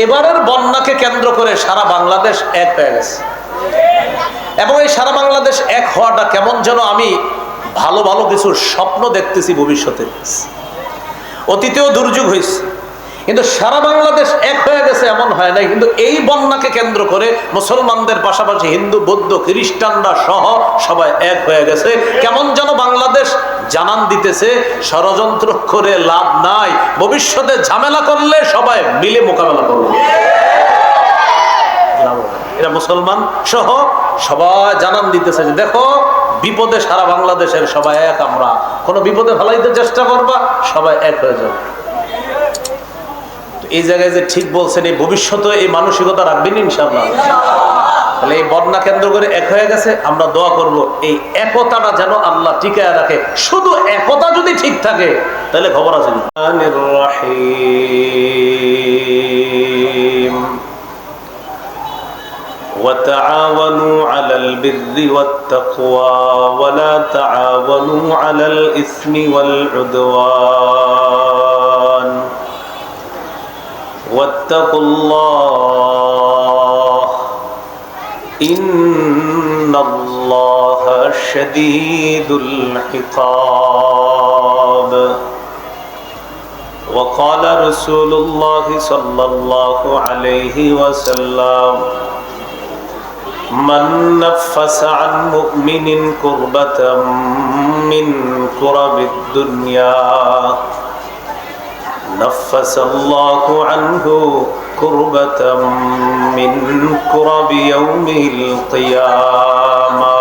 এবারের বন্যাকে কেন্দ্র করে সারা বাংলাদেশ এক হয়ে গেছে এবং এই সারা বাংলাদেশ এক হওয়াটা কেমন যেন আমি ভালো ভালো কিছু স্বপ্ন দেখতেছি ভবিষ্যতে। অতীতেও দুর্যোগ হয়েছে কিন্তু সারা বাংলাদেশ এক হয়ে গেছে এমন হয় নাই, কিন্তু এই বন্যাকে কেন্দ্র করে মুসলমানদের পাশাপাশি হিন্দু বৌদ্ধ খ্রিস্টানরা সহ সবাই এক হয়ে গেছে। কেমন যেন বাংলাদেশ জানান দিতেছে ষড়যন্ত্র করে লাভ নাই, ভবিষ্যতে ঝামেলা করলে সবাই মিলে মোকাবেলা করবে। এরা মুসলমান সহ সবাই জানান দিতেছে যে দেখো বিপদে সারা বাংলাদেশের সবাই এক, আমরা কোনো বিপদে ফেলাইতে চেষ্টা করবা সবাই এক হয়ে যাবে। এই জায়গায় যে ঠিক বলছেন, এই ভবিষ্যতে এই মানসিকতা রাখবেন ইনশাআল্লাহ। তাহলে এই বন্যা কেন্দ্র করে এক হয়ে গেছে, আমরা দোয়া করব এই একতাটা যেন আল্লাহ টিকায় রাখে। শুধু একতা যদি ঠিক থাকে তাহলে খবর আছে। وتعاونوا على البر والتقوى ولا تعاونوا على الإثم والعدوان واتقوا الله إن الله شديد العقاب وقال رسول الله صلى الله عليه وسلم من نفس عن مؤمن كربة من كرب الدنيا نفس الله عنه كربة من كرب يوم القيامة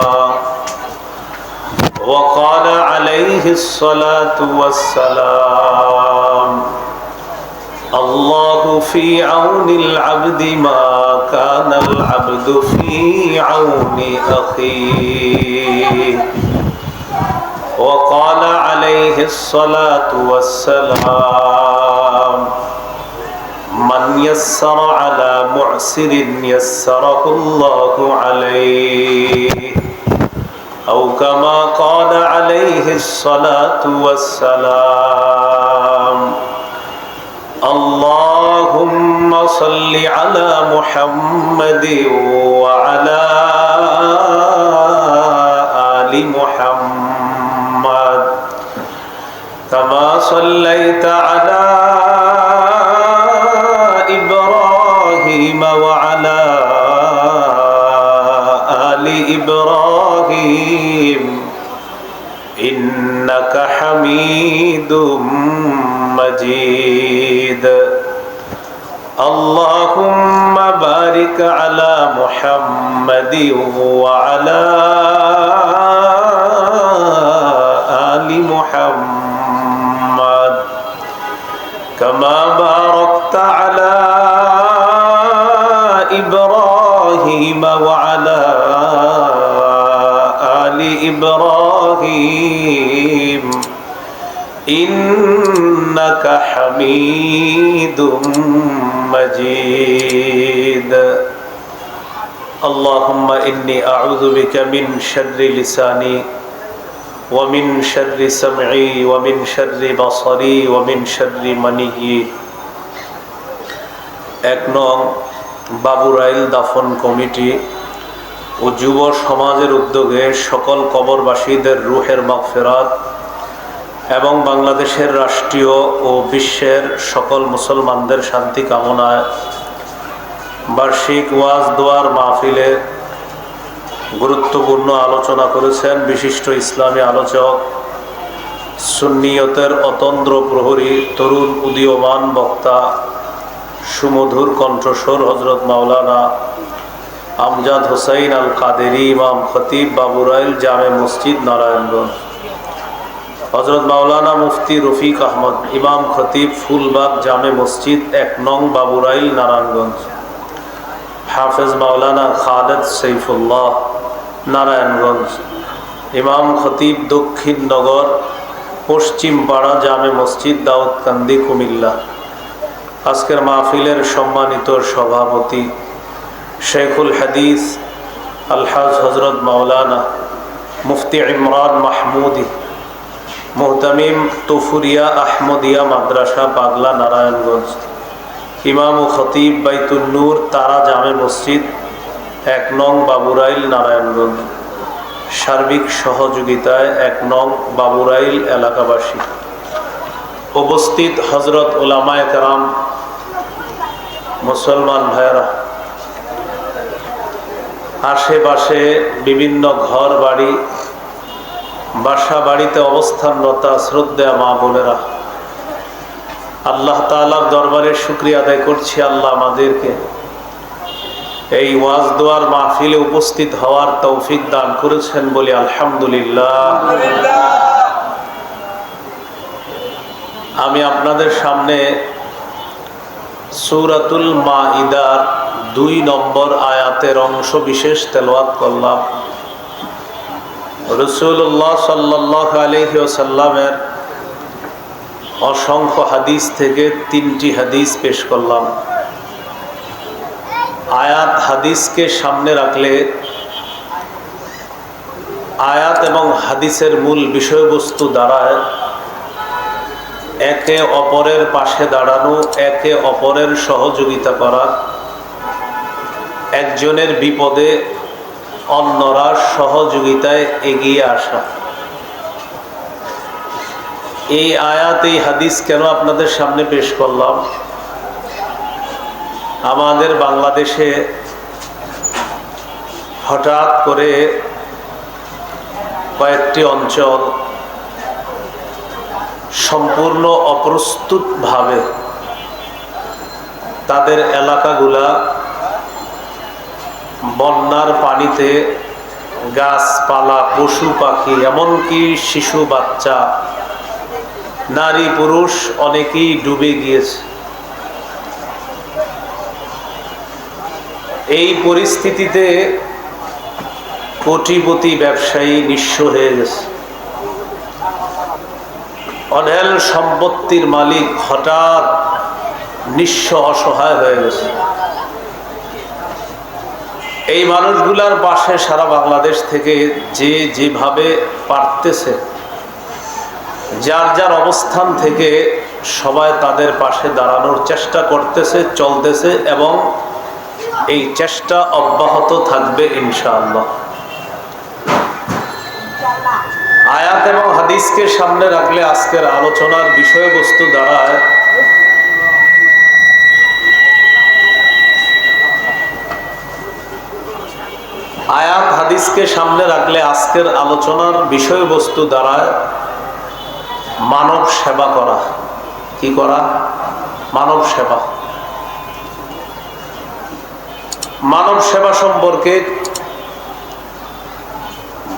وقال عليه الصلاة والسلام الله في عون العبد ما كان العبد في عون أخيه وقال عليه الصلاة والسلام من يسر على معسر يسره الله عليه أو كما قال عليه الصلاة والسلام اللهم صل على محمد وعلى آل محمد كما صليت على إبراهيم وعلى آل إبراهيم إنك حميد مجيد اللهم بارك على محمد وعلى آل محمد كما باركت على إبراهيم وعلى آل إبراهيم إنك حميد مجيد اللهم إني أعوذ بك من شر لساني ومن شر سمعي ومن شر بصري ومن شر مني। এক নং বাবুরাইল দাফন কমিটি ও যুব সমাজের উদ্যোগে সকল কবরবাসীদের রুহের মাগফিরাত এবং বাংলাদেশের রাষ্ট্রীয় ও বিশ্বের সকল মুসলমানদের শান্তি কামনায় বার্ষিক ওয়াজ দোয়ার মাহফিলে গুরুত্বপূর্ণ আলোচনা করেছেন বিশিষ্ট ইসলামী আলোচক, সুন্নিয়তের অতন্দ্র প্রহরী, তরুণ উদীয়মান বক্তা, সুমধুর কণ্ঠস্বর হযরত মাওলানা আমজাদ হোসাইন আল কাদেরী, ইমাম খতিব, বাবুরাইল জামে মসজিদ, নারায়ণগঞ্জ। হযরত মাওলানা মুফতি রফিক আহমদ, ইমাম খতিব, ফুলবাগ জামে মসজিদ, ১ নং বাবুরাইল, নারায়ণগঞ্জ। হাফেজ মাওলানা খালেদ সৈফুল্লাহ, নারায়ণগঞ্জ, ইমাম খতিব, দক্ষিণ নগর, পশ্চিম পাড়া জামে মসজিদ, দাউদকান্দি, কুমিল্লা। আজকের মাহফিলের সম্মানিত সভাপতি শেখুল হাদিস আলহাজ হযরত মাওলানা মুফতি ইমরান মাহমুদি, মুহতামিম তুফুরিয়া আহমদিয়া মাদ্রাসা, পাগলা, নারায়ণগঞ্জ। ইমাম ও খতিব বাইতুল নূর তারা জামে মসজিদ ১ নং বাবুরাইল নারায়ণগঞ্জ সার্বিক সহযোগিতায় ১ নং বাবুরাইল এলাকাবাসী উপস্থিত হযরত উলামায়ে কেরাম, মুসলমান ভাইয়েরা, আশেপাশে বিভিন্ন ঘর বাড়ি বাসা বাড়িতে অবস্থানরত শ্রদ্ধেয় মা বোনেরা, আল্লাহ তাআলার দরবারে শুকরিয়া আদায় করছি আল্লাহ আমাদেরকে এই ওয়াজ দোয়ার মাহফিলে উপস্থিত হওয়ার তৌফিক দান করেছেন বলি আলহামদুলিল্লাহ। আমি আপনাদের সামনে সূরাতুল মাইদার ২ নম্বর আয়াতের অংশ বিশেষ তেলাওয়াত করলাম। রাসূলুল্লাহ সাল্লাল্লাহু আলাইহি ওয়াসাল্লামের অসংখ্য হাদিস থেকে ৩টি হাদিস পেশ করলাম। আয়াত হাদিসকে সামনে রাখলে আয়াত এবং হাদিসের মূল বিষয়বস্তু দ্বারায় একে অপরের পাশে দাঁড়ানো, একে অপরের সহযোগিতা করা, একজনের বিপদে অন্যরা সহযোগিতায় এগিয়ে আসা। এই আয়াত এই হাদিস কেন আপনাদের সামনে পেশ করলাম? আমাদের বাংলাদেশে হঠাৎ করে কয়েকটি অঞ্চল সম্পূর্ণ অপ্রস্তুতভাবে তাদের এলাকাগুলা বন্যার পানিতে গাছপালা, পশু পাখি, এমনকি শিশু বাচ্চা, নারী পুরুষ অনেকেই ডুবে গিয়েছে। এই পরিস্থিতিতে কোটিপতি ব্যবসায়ী নিঃস্ব হয়ে গেছে। অঢেল সম্পত্তির মালিক হঠাৎ নিঃস্ব অসহায় হয়ে গেছে। এই মানুষগুলার পাশে সারা বাংলাদেশ থেকে যে যেভাবে পারতেছে, যার যার অবস্থান থেকে সবাই তাদের পাশে দাঁড়ানোর চেষ্টা করতেছে, চলতেছে, এবং এই চেষ্টা অব্যাহত থাকবে ইনশাআল্লাহ। আয়াত এবং হাদিসকে সামনে রাখলে আজকের আলোচনার বিষয়বস্তু দ্বারায় আয়াত হাদিসকে সামনে রাখলে আজকের আলোচনার বিষয়বস্তু দ্বারায় মানব সেবা করা। কি করা? মানব সেবা। মানব সেবা সম্পর্কে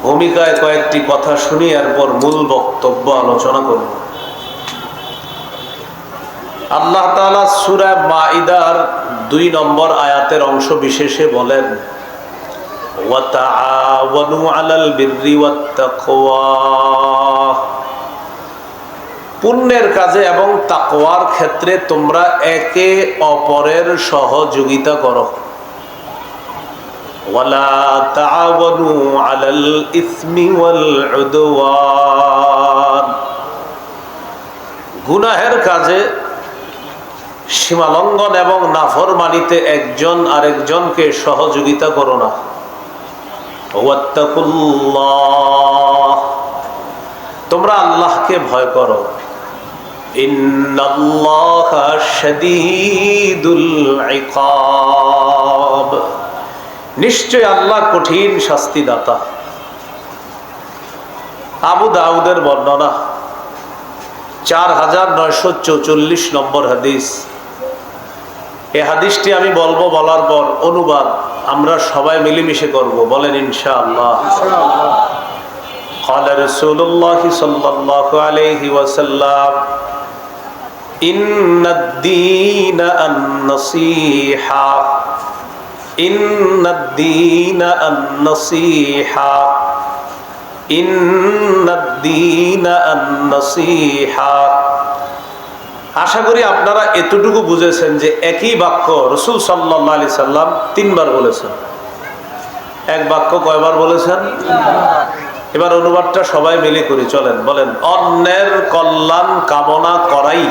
ভূমিকায় কয়েকটি কথা শুনি, এরপর মূল বক্তব্য আলোচনা করব। আল্লাহ তাআলা সূরা মাইদার ২ নম্বর আয়াতের অংশ বিশেষে বলেন, ওয়া তাআওয়ানু আলাল বিররি ওয়াত তাকওয়া, পুণ্যের কাজে এবং তাকওয়ার ক্ষেত্রে তোমরা একে অপরের সহযোগিতা করো। ওয়ালা তাআওয়ানু আলাল ইসমি ওয়াল উদওয়ান, গুনাহের কাজে, সীমালঙ্ঘন এবং নাফরমানিতে একজন আরেকজনকে সহযোগিতা করো না। ওয়াত্তাকুল্লাহ, তোমরা আল্লাহকে ভয় করো। ইন্নাল্লাহা শাদীদুল ইকাব, নিশ্চয় আল্লাহ কঠিন শাস্তিদাতা। আবু দাউদের বর্ণনা ৪৯৪৪ নম্বর হাদিস। এই হাদিসটি আমি বলবো, বলার পর অনুবাদ আমরা সবাই মিলেমিশে করব। বলেন ইনশাআল্লাহ। قال رسول الله صلى الله عليه وسلم إن الدين النصيحة إن الدين النصيحة إن الدين النصيحة। আশা করি আপনারা এতটুকু বুঝেছেন যে একই বাক্য রাসূল সাল্লাল্লাহু আলাইহি সাল্লাম ৩ বার বলেছেন। এক বাক্য কয়বার বলেছেন? এবার অনুবাদটা সবাই মিলে করি, চলেন। বলেন, অন্যের কল্যাণ কামনা করাই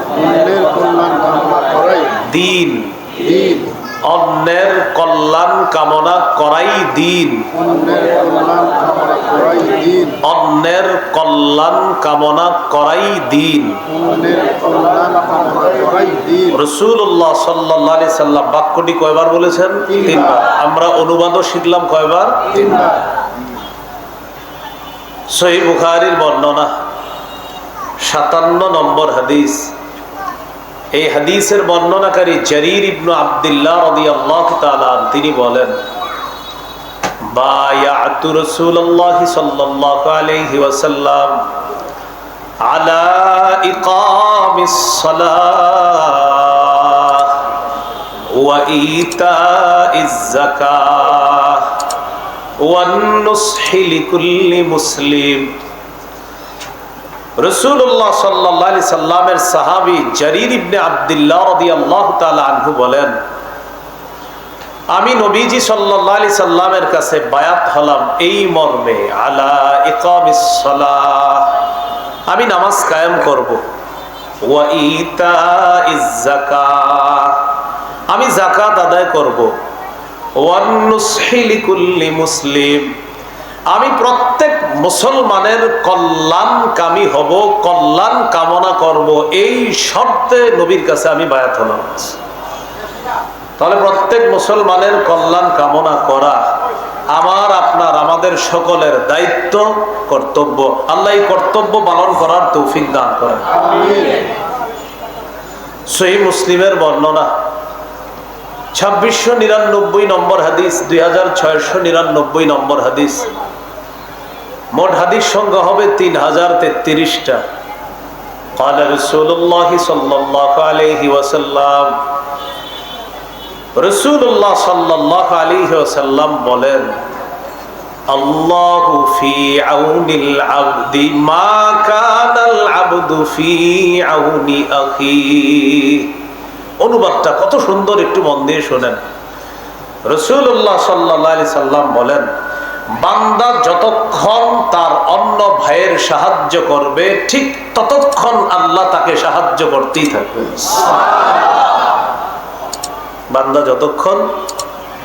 অন্যের কল্যাণ কামনা করাই দিন, দিন, অন্যের কল্যাণ কামনা করাই দিন, অন্যের কল্যাণ কামনা করাই দিন, অন্যের কল্যাণ কামনা করাই দিন। অন্যের কল্যাণ কামনা করাই দিন। রাসূলুল্লাহ সাল্লাল্লাহু আলাইহি সাল্লাম বাক্যটি কয়বার বলেছেন? তিনবার। আমরা অনুবাদও শিখলাম কয়বার? তিনবার। সহিহ বুখারীর বর্ণনা 57 নম্বর হাদিস। এই হাদিসের বর্ণনাকারী জারীর ইবনে আব্দুল্লাহ রাদিয়াল্লাহু তাআলা তিনি বলেন, বায়াতু রাসূলুল্লাহ সাল্লাল্লাহু আলাইহি ওয়াসাল্লাম আলা ইকামিস সালাহ ওয়া ইতাইজ যাকাহ ওয়ান নুসহি লিকুল্লি মুসলিম। রাসূলুল্লাহ সাল্লাল্লাহু আলাইহি সাল্লামের সাহাবী জারীর ইবনে আব্দুল্লাহ রাদিয়াল্লাহু তাআলা আনহু বলেন, আমি নবীজি সাল্লাল্লাহু আলাইহি সাল্লামের কাছে বায়াত হলাম এই মর্মে, আলা ইকামিস সালাহ, আমি নামাজ কায়েম করব, ওয়া ইতাইজ যাকাহ, আমি যাকাত আদায় করব, ওয়ান নুসহি লিকুল্লি মুসলিম, আমি প্রত্যেক মুসলমানের কল্যাণকামী হব, কল্যাণ কামনা করব, এই শর্তে নবীর কাছে আমি বায়াত হলাম। তাহলে প্রত্যেক মুসলমানের কল্যাণ কামনা করা আমার, আপনার, আমাদের সকলের দায়িত্ব, কর্তব্য। আল্লাহ এই কর্তব্য পালন করার তৌফিক দান করেন। সহিহ মুসলিমের বর্ণনা 2699 নম্বর হাদিস, 2699 নম্বর হাদিস। মোট হাদিস সংখ্যা হবে 3033টা। قال رسول الله صلى الله عليه وسلم, রাসূলুল্লাহ সাল্লাল্লাহু আলাইহি ওয়াসাল্লাম বলেন, আল্লাহু ফি আউনিল আবদি মা কানাল আবদু ফি আউনি আখিহি। অনুবাদটা কত সুন্দর, একটু মন দিয়ে শোনেন। রাসূলুল্লাহ সাল্লাল্লাহু আলাইহি সাল্লাম বলেন, বান্দা যতক্ষণ তার অন্য ভাইয়ের সাহায্য করবে ঠিক ততক্ষণ আল্লাহ তাকে সাহায্য করতেই থাকবে। বান্দা যতক্ষণ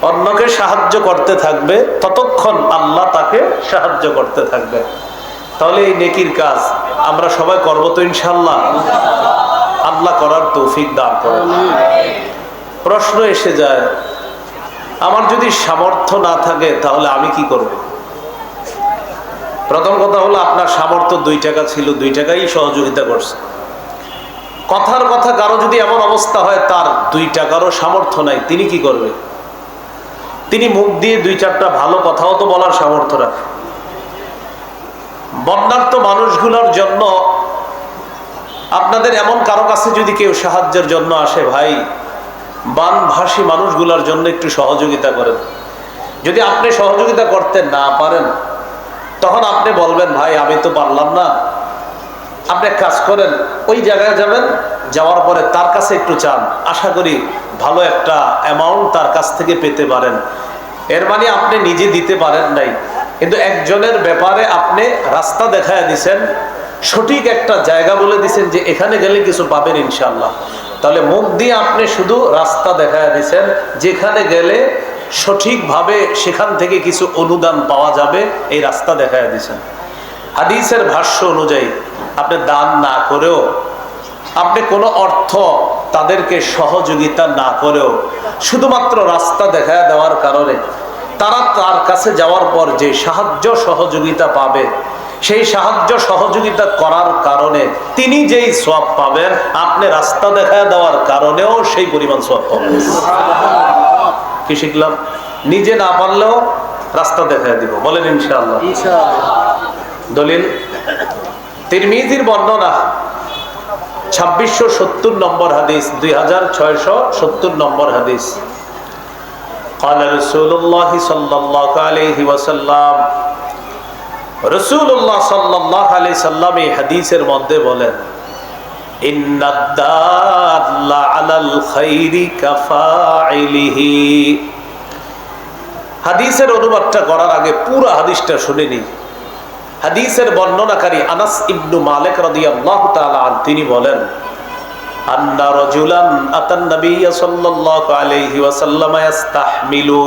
অন্যকে সাহায্য করতে থাকবে ততক্ষণ আল্লাহ তাকে সাহায্য করতে থাকবে। তাহলে এই নেকির কাজ আমরা সবাই করবো তো ইনশাআল্লাহ? আল্লাহ করার তৌফিক দান করেন। প্রশ্ন এসে যায়, আমার যদি সামর্থ্য না থাকে তাহলে আমি কি করব? প্রথম কথা হলো, আপনার সামর্থ্য 2 টাকা ছিল, 2 টাকাই সহযোগিতা করছে। কথার কথা, কারো যদি এমন অবস্থা হয় তার 2 টাকারও সামর্থ্য নাই, তিনি কি করবে? তিনি মুখ দিয়ে 2-4টা ভালো কথাও তো বলার সামর্থ্য রাখে। বন্যার্ত মানুষগুলোর জন্য আপনাদের এমন কারো কাছে যদি কেউ সাহায্যের জন্য আসে, ভাই বানভাসী মানুষগুলোর জন্য একটু সহযোগিতা করেন। যদি আপনি সহযোগিতা করতে না পারেন তখন আপনি বলবেন, ভাই আমি তো পারলাম না। আপনি কাজ করেন, ওই জায়গায় যাবেন, যাওয়ার পরে তার কাছে একটু চান, আশা করি ভালো একটা অ্যামাউন্ট তার কাছ থেকে পেতে পারেন। এর মানে আপনি নিজে দিতে পারেন নাই, কিন্তু একজনের ব্যাপারে আপনি রাস্তা দেখায় দিছেন, সঠিক একটা জায়গা বলে দিছেন যে এখানে গেলে কিছু পাবেন ইনশাআল্লাহ। তাহলে মুখ দিয়ে আপনি শুধু রাস্তা দেখায় দিছেন, যেখানে গেলে সঠিকভাবে সেখান থেকে কিছু অনুদান পাওয়া যাবে, এই রাস্তা দেখায় দিছেন। হাদিসের ভাষ্য অনুযায়ী আপনি দান না করেও, আপনি কোনো অর্থ তাদেরকে সহযোগিতা না করেও, শুধুমাত্র রাস্তা দেখায় দেওয়ার কারণে তারা তার কাছে যাওয়ার পর যে সাহায্য সহযোগিতা পাবে, সেই সাহায্য সহযোগিতা করার কারণে তিনি যেই সওয়াব পাবেন, আপনি রাস্তা দেখায় দেওয়ার কারণেও সেই পরিমাণ সওয়াব পাবেন। কি শিখলাম? নিজে না পারলেও রাস্তা দেখায় দিব, বলেন ইনশাআল্লাহ। দলিল তিরমিজির বর্ণনা 2670 নম্বর হাদিস, 2670 নম্বর হাদিস। قال رسول الله صلى الله عليه وسلم, রাসূলুল্লাহ সাল্লাল্লাহু আলাইহি সাল্লাম এই হাদিসের মধ্যে বলেন, ইন্নাদ দাল্লা আলাল খাইরি কাফাইলিহি। হাদিসের অনুবাদটা করার আগে পুরো হাদিসটা শুনে নিই। হাদিসের বর্ণনাকারী আনাস ইবনু মালিক রাদিয়াল্লাহু তাআলা আনহু তিনি বলেন, আন্না রাজুলান আতান নবিয়্য সাল্লাল্লাহু আলাইহি ওয়াসাল্লাম ইস্তাহমিলু,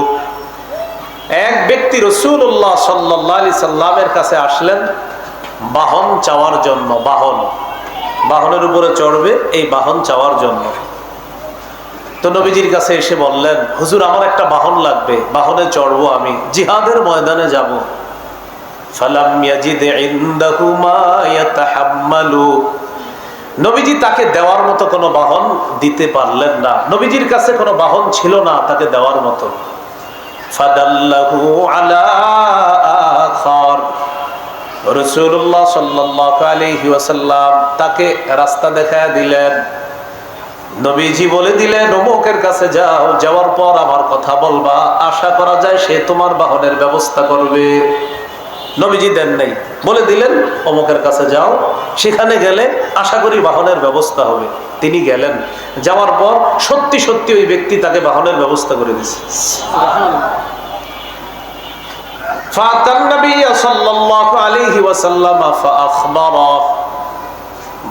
এক ব্যক্তি রাসূলুল্লাহ সাল্লাল্লাহু আলাইহি সাল্লামের কাছে আসলেন বাহন চাওয়ার জন্য। বাহনের উপরে চড়বে, এই বাহন চাওয়ার জন্য। তো নবীজির কাছে এসে বললেন, হুজুর আমার একটা বাহন লাগবে, বাহনে চড়বো, আমি জিহাদের ময়দানে যাব। ফালাম ইয়াজিদ ইনদাহু মা ইয়াতাহাম্মালু, নবীজি তাকে দেওয়ার মতো কোনো বাহন দিতে পারলেন না। নবীজির কাছে কোনো বাহন ছিল না তাকে দেওয়ার মতো। ফাদাল্লাহু আলা আখার, রাসূলুল্লাহ সাল্লাল্লাহু আলাইহি ওয়াসাল্লাম তাকে রাস্তা দেখায় দিলেন। নবীজি বলে দিলেন, অমুকের কাছে যাও, যাওয়ার পর আমার কথা বলবা, আশা করা যায় সে তোমার বাহনের ব্যবস্থা করবে। নবীজি দেন নাই, বলে দিলেন অমুকের কাছে যাও, সেখানে গেলে আশা করি বাহনের ব্যবস্থা হবে। তিনি গেলেন, যাওয়ার পর সত্যি সত্যি ওই ব্যক্তি তাকে বাহনের ব্যবস্থা করে দিয়েছে। ফাতান নবী সাল্লাল্লাহু আলাইহি ওয়াসাল্লাম ফাআখবারা,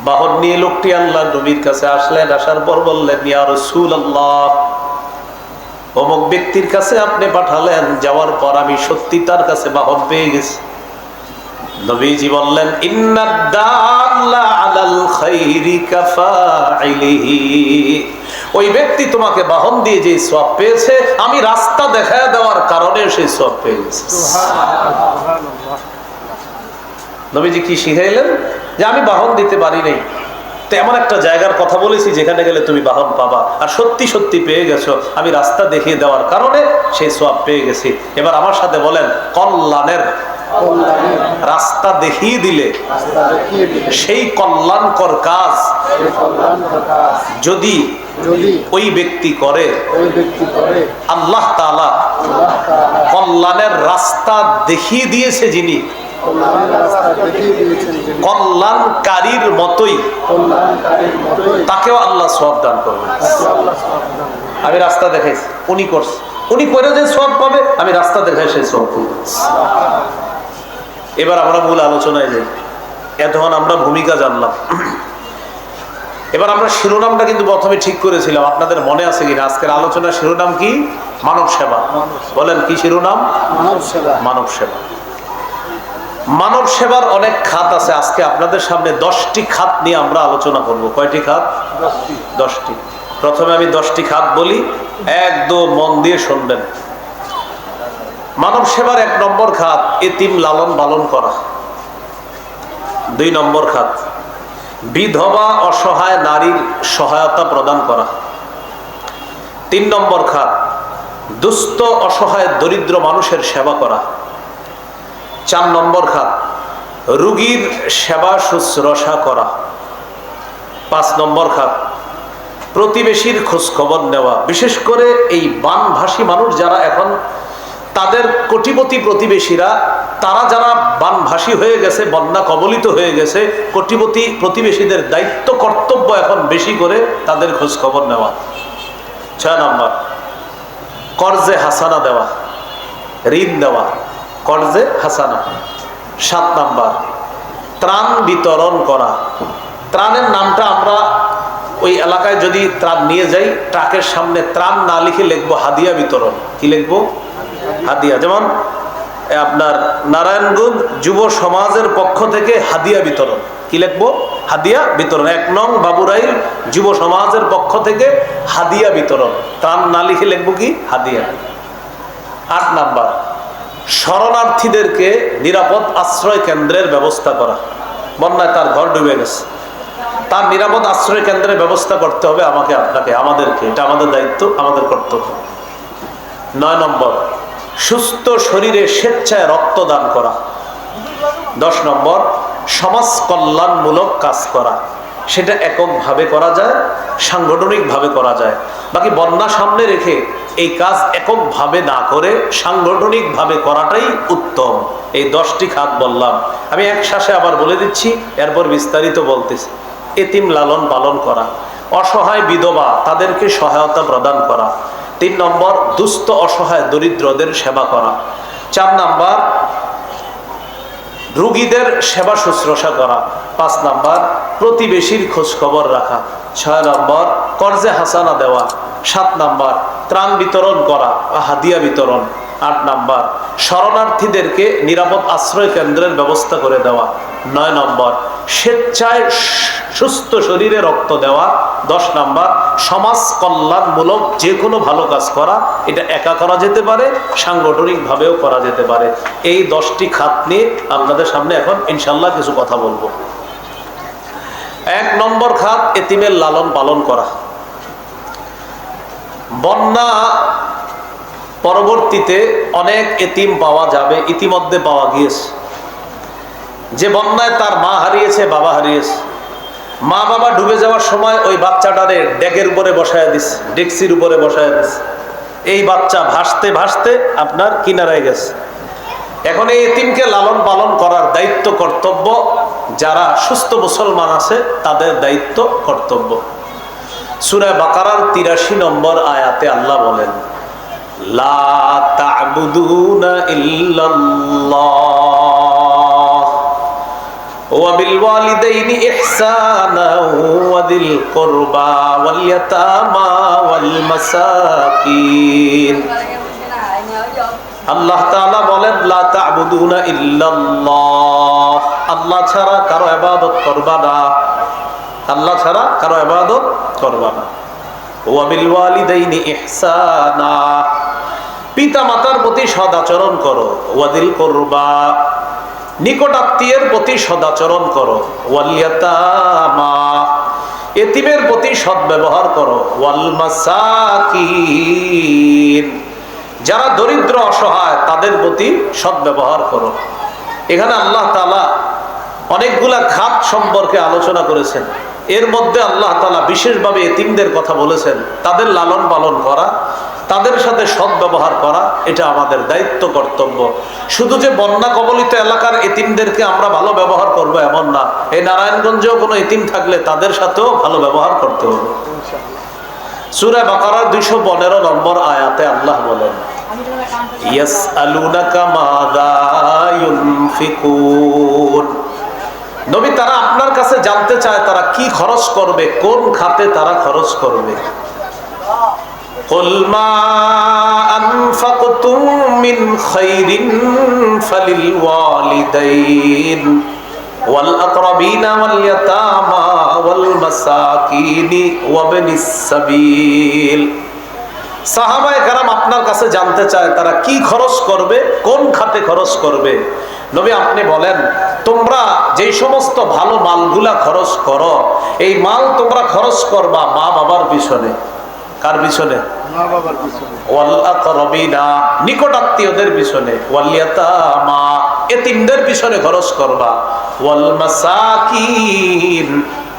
বাহন নিয়ে লোকটি আল্লাহর নবীর কাছে আসলেন। আসার পর বললেন, ইয়া রাসূলুল্লাহ, অমুক ব্যক্তির কাছে আপনি পাঠালেন, যাওয়ার পর আমি সত্যি তার কাছে বাহন পেয়ে গেছি। নবীজি বললেন, ইন্নাদ দাল্লা আলাল খাইরি কাফাইলিহি, ওই ব্যক্তি তোমাকে বাহন দিয়ে যে সওয়াব পেয়েছে, আমি রাস্তা দেখায় দেওয়ার কারণে সেই সওয়াব পেয়ে গেছে। নবীজি কি শিখাইলেন? যে আমি বাহন দিতে পারি নাই, তো এমন একটা জায়গার কথা বলেছি যেখানে গেলে তুমি বাহন পাবা, আর সত্যি সত্যি পেয়ে গেছো, আমি রাস্তা দেখিয়ে দেওয়ার কারণে সেই সওয়াব পেয়ে গেছি। এবার আমার সাথে বলেন, কল্যাণের রাস্তা দেখিয়ে দিলে সেই কল্যাণকর কাজ যদি ওই ব্যক্তি করে, আল্লাহ তাআলা কল্যাণের রাস্তা দেখিয়ে দিয়েছে যিনি, কল্যাণকারীর মতোই তাকেও আল্লাহ সওয়াব দান করবেন। আমি রাস্তা দেখাইছি, উনি করছে, উনি করে যে সওয়াব পাবে, আমি রাস্তা দেখাই সেই সওয়াব পাবো। এবার আমরা মূল আলোচনায় যাই। এতক্ষণ আমরা ভূমিকা জানলাম, এবার আমরা শিরোনামটা কিন্তু প্রথমে ঠিক করেছিলাম, আপনাদের মনে আছে কিনা? আজকের আলোচনার শিরোনাম কি? মানব সেবা। বলেন কি শিরোনাম? মানব সেবা। মানব সেবা। মানব সেবার অনেক খাত আছে। আজকে আপনাদের সামনে 10টি খাত নিয়ে আমরা আলোচনা করব। কয়টি খাত? 10টি। প্রথমে আমি 10টি খাত বলি, একদম মন দিয়ে শুনবেন। মানব সেবার 1 নম্বর খাত এতিম লালন পালন করা। 2 নম্বর খাত বিধবা অসহায় নারীর সহায়তা প্রদান করা। 3 নম্বর খাত দুস্থ অসহায় দরিদ্র মানুষের সেবা করা। 4 নম্বর খাত রোগীর সেবা শুশ্রূষা করা। 5 নম্বর খাত প্রতিবেশীর খোঁজ খবর নেওয়া। বিশেষ করে এই বানভাসী মানুষ যারা এখন, তাদের কোটিপতি প্রতিবেশীরা, তারা যারা বানভাসী হয়ে গেছে, বন্যা কবলিত হয়ে গেছে, কোটিপতি প্রতিবেশীদের দায়িত্ব কর্তব্য এখন বেশি করে তাদের খোঁজ খবর নেওয়া। 6 নম্বর কর্জে হাসানা দেওয়া, ঋণ দেওয়া, কর্জে হাসানা। 7 নম্বর ত্রাণ বিতরণ করা। ত্রাণের নামটা আমরা ওই এলাকায় যদি ত্রাণ নিয়ে যাই, ট্রাকের সামনে ত্রাণ না লিখে লিখবো হাদিয়া বিতরণ। কি লিখবো? হাদিয়া। যেমন আপনার নারায়ণগঞ্জ যুব সমাজের পক্ষ থেকে হাদিয়া বিতরণ। কি লিখবো? হাদিয়া বিতরণ। 1 নং বাবুরাইল যুব সমাজের পক্ষ থেকে হাদিয়া বিতরণ। ত্রাণ না লিখে লিখবো কি? হাদিয়া। 8 নাম্বার শরণার্থীদেরকে নিরাপদ আশ্রয় কেন্দ্রের ব্যবস্থা করা। বন্যায় তার ঘর ডুবে গেছে, তার নিরাপদ আশ্রয় কেন্দ্রের ব্যবস্থা করতে হবে আমাকে, আপনাকে, আমাদেরকে। এটা আমাদের দায়িত্ব, আমাদের কর্তব্য। 9 নম্বর সুস্থ শরীরে স্বেচ্ছায় রক্তদান করা। 10 নম্বর সমাজ কল্যাণমূলক কাজ করা। সেটা এককভাবে করা যায়, সাংগঠনিকভাবে করা যায়। বাকি বন্যা সামনে রেখে এই কাজ এককভাবে না করে সাংগঠনিকভাবে করাটাই উত্তম। এই 10টি খাত বললাম, আমি এক শ্বাসে আবার বলে দিচ্ছি, এরপর বিস্তারিত বলতেছি। এতিম লালন পালন করা, অসহায় বিধবা তাদেরকে সহায়তা প্রদান করা। 3 নম্বর দুস্থ অসহায় দরিদ্রদের সেবা করা। 4 নম্বর রোগীদের সেবা শুশ্রূষা করা। 5 নম্বর প্রতিবেশীর খোঁজ খবর রাখা। 6 নম্বর কর্জে হাসানা দেওয়া। 7 নম্বর ত্রাণ বিতরণ করা, হাদিয়া বিতরণ। 8 নম্বর শরণার্থীদেরকে নিরাপদ আশ্রয় কেন্দ্রের ব্যবস্থা করে দেওয়া। 9 নম্বর স্বেচ্ছায় সুস্থ শরীরে রক্ত দেওয়া। 10 নম্বর সমাজ কল্যাণমূলক যে কোনো ভালো কাজ করা। এটা একা করা যেতে পারে, সাংগঠনিকভাবেও করা যেতে পারে। এই 10টি খাত নিয়ে আপনাদের সামনে এখন ইনশাল্লাহ কিছু কথা বলবো। 1 নম্বর খাত এতিমের লালন পালন করা। বন্যা পরবর্তীতে অনেক এতিম পাওয়া যাবে, ইতিমধ্যে পাওয়া গিয়েছে। যে বন্যায় তার মা হারিয়েছে, বাবা হারিয়েছে, মা বাবা ডুবে যাওয়ার সময় ওই বাচ্চাটারে ডেকের উপরে বসায় দিস, ডেক্সির উপরে বসায় দিস। এই বাচ্চা ভাসতে ভাসতে আপনার কিনারায় গেছে। এখন এই এতিমকে লালন পালন করার দায়িত্ব কর্তব্য যারা সুস্থ মুসলমান আছে তাদের দায়িত্ব কর্তব্য। সূরা বাকারার 83 নম্বর আয়াতে আল্লাহ বলেন, লা তা'বুদুনা ইল্লাল্লাহ ওয়া বিল ওয়ালিদাইনি ইহসানা ওয়া দিল কুরবা ওয়াল ইয়াতামা ওয়াল মাসাকিন। আল্লাহ তাআলা বলেন, লা তা'বুদুনা ইল্লাল্লাহ, আল্লাহ ছাড়া কারো ইবাদত করবা না, আল্লাহ ছাড়া কারো ইবাদত করবা না। ওয়া বিল ওয়ালিদাইনি ইহসানা, পিতা মাতার প্রতি সদাচরণ করো। ওয়া দিল কুরবা, নিকট আত্মীয়ের প্রতি সদাচরণ করো। ওয়াল ইয়াতামা, এতিমের প্রতি সদ্ব্যবহার করো। ওয়াল মাসাকিন, যারা দরিদ্র অসহায় তাদের প্রতি সদ্ব্যবহার করো। এখানে আল্লাহ তাআলা অনেকগুলা খাত সম্পর্কে আলোচনা করেছেন। এর মধ্যে আল্লাহ তাআলা বিশেষভাবে এতিমদের কথা বলেছেন। তাদের লালন পালন করা, তাদের সাথে সদ্ব্যবহার করা, এটা আমাদের দায়িত্ব কর্তব্য। শুধু যে বন্যা কবলিত এলাকার এতিমদেরকে আমরা ভালো ব্যবহার করব এমন না, এই নারায়ণগঞ্জেও কোনো এতিম থাকলে তাদের সাথেও ভালো ব্যবহার করতে হবে। সূরা বাকারার 215 নম্বর আয়াতে আল্লাহ বলেন, ইয়াসআলুনাকা মাযা ইউনফিকুন, নবী তারা আপনার কাছে জানতে চায় তারা কি খরচ করবে, কোন খাতে তারা খরচ করবে। কুল মা আনফাকতুম মিন খাইরিন ফালিল ওয়ালিদাইন ওয়াল আকরাবিনা ওয়াল ইয়াতামা ওয়াল মাসাকিনি ওয়া ইবনিস সাবিল। সাহাবায়ে কেরাম আপনার কাছে জানতে চায় তারা কি খরচ করবে, কোন খাতে খরচ করবে। নবী আপনি বলেন, তোমরা যেই সমস্ত ভালো মালগুলা খরচ করো, এই মাল তোমরা খরচ করবা মা বাবার পিছনে। কার পিছনে? মা বাবার পিছনে। ওয়াল আকরাবিনা, নিকট আত্মীয়দের পিছনে। ওয়াল ইয়াতামা, এতিমদের পিছনে খরচ করবা। ওয়াল মাসাকিন,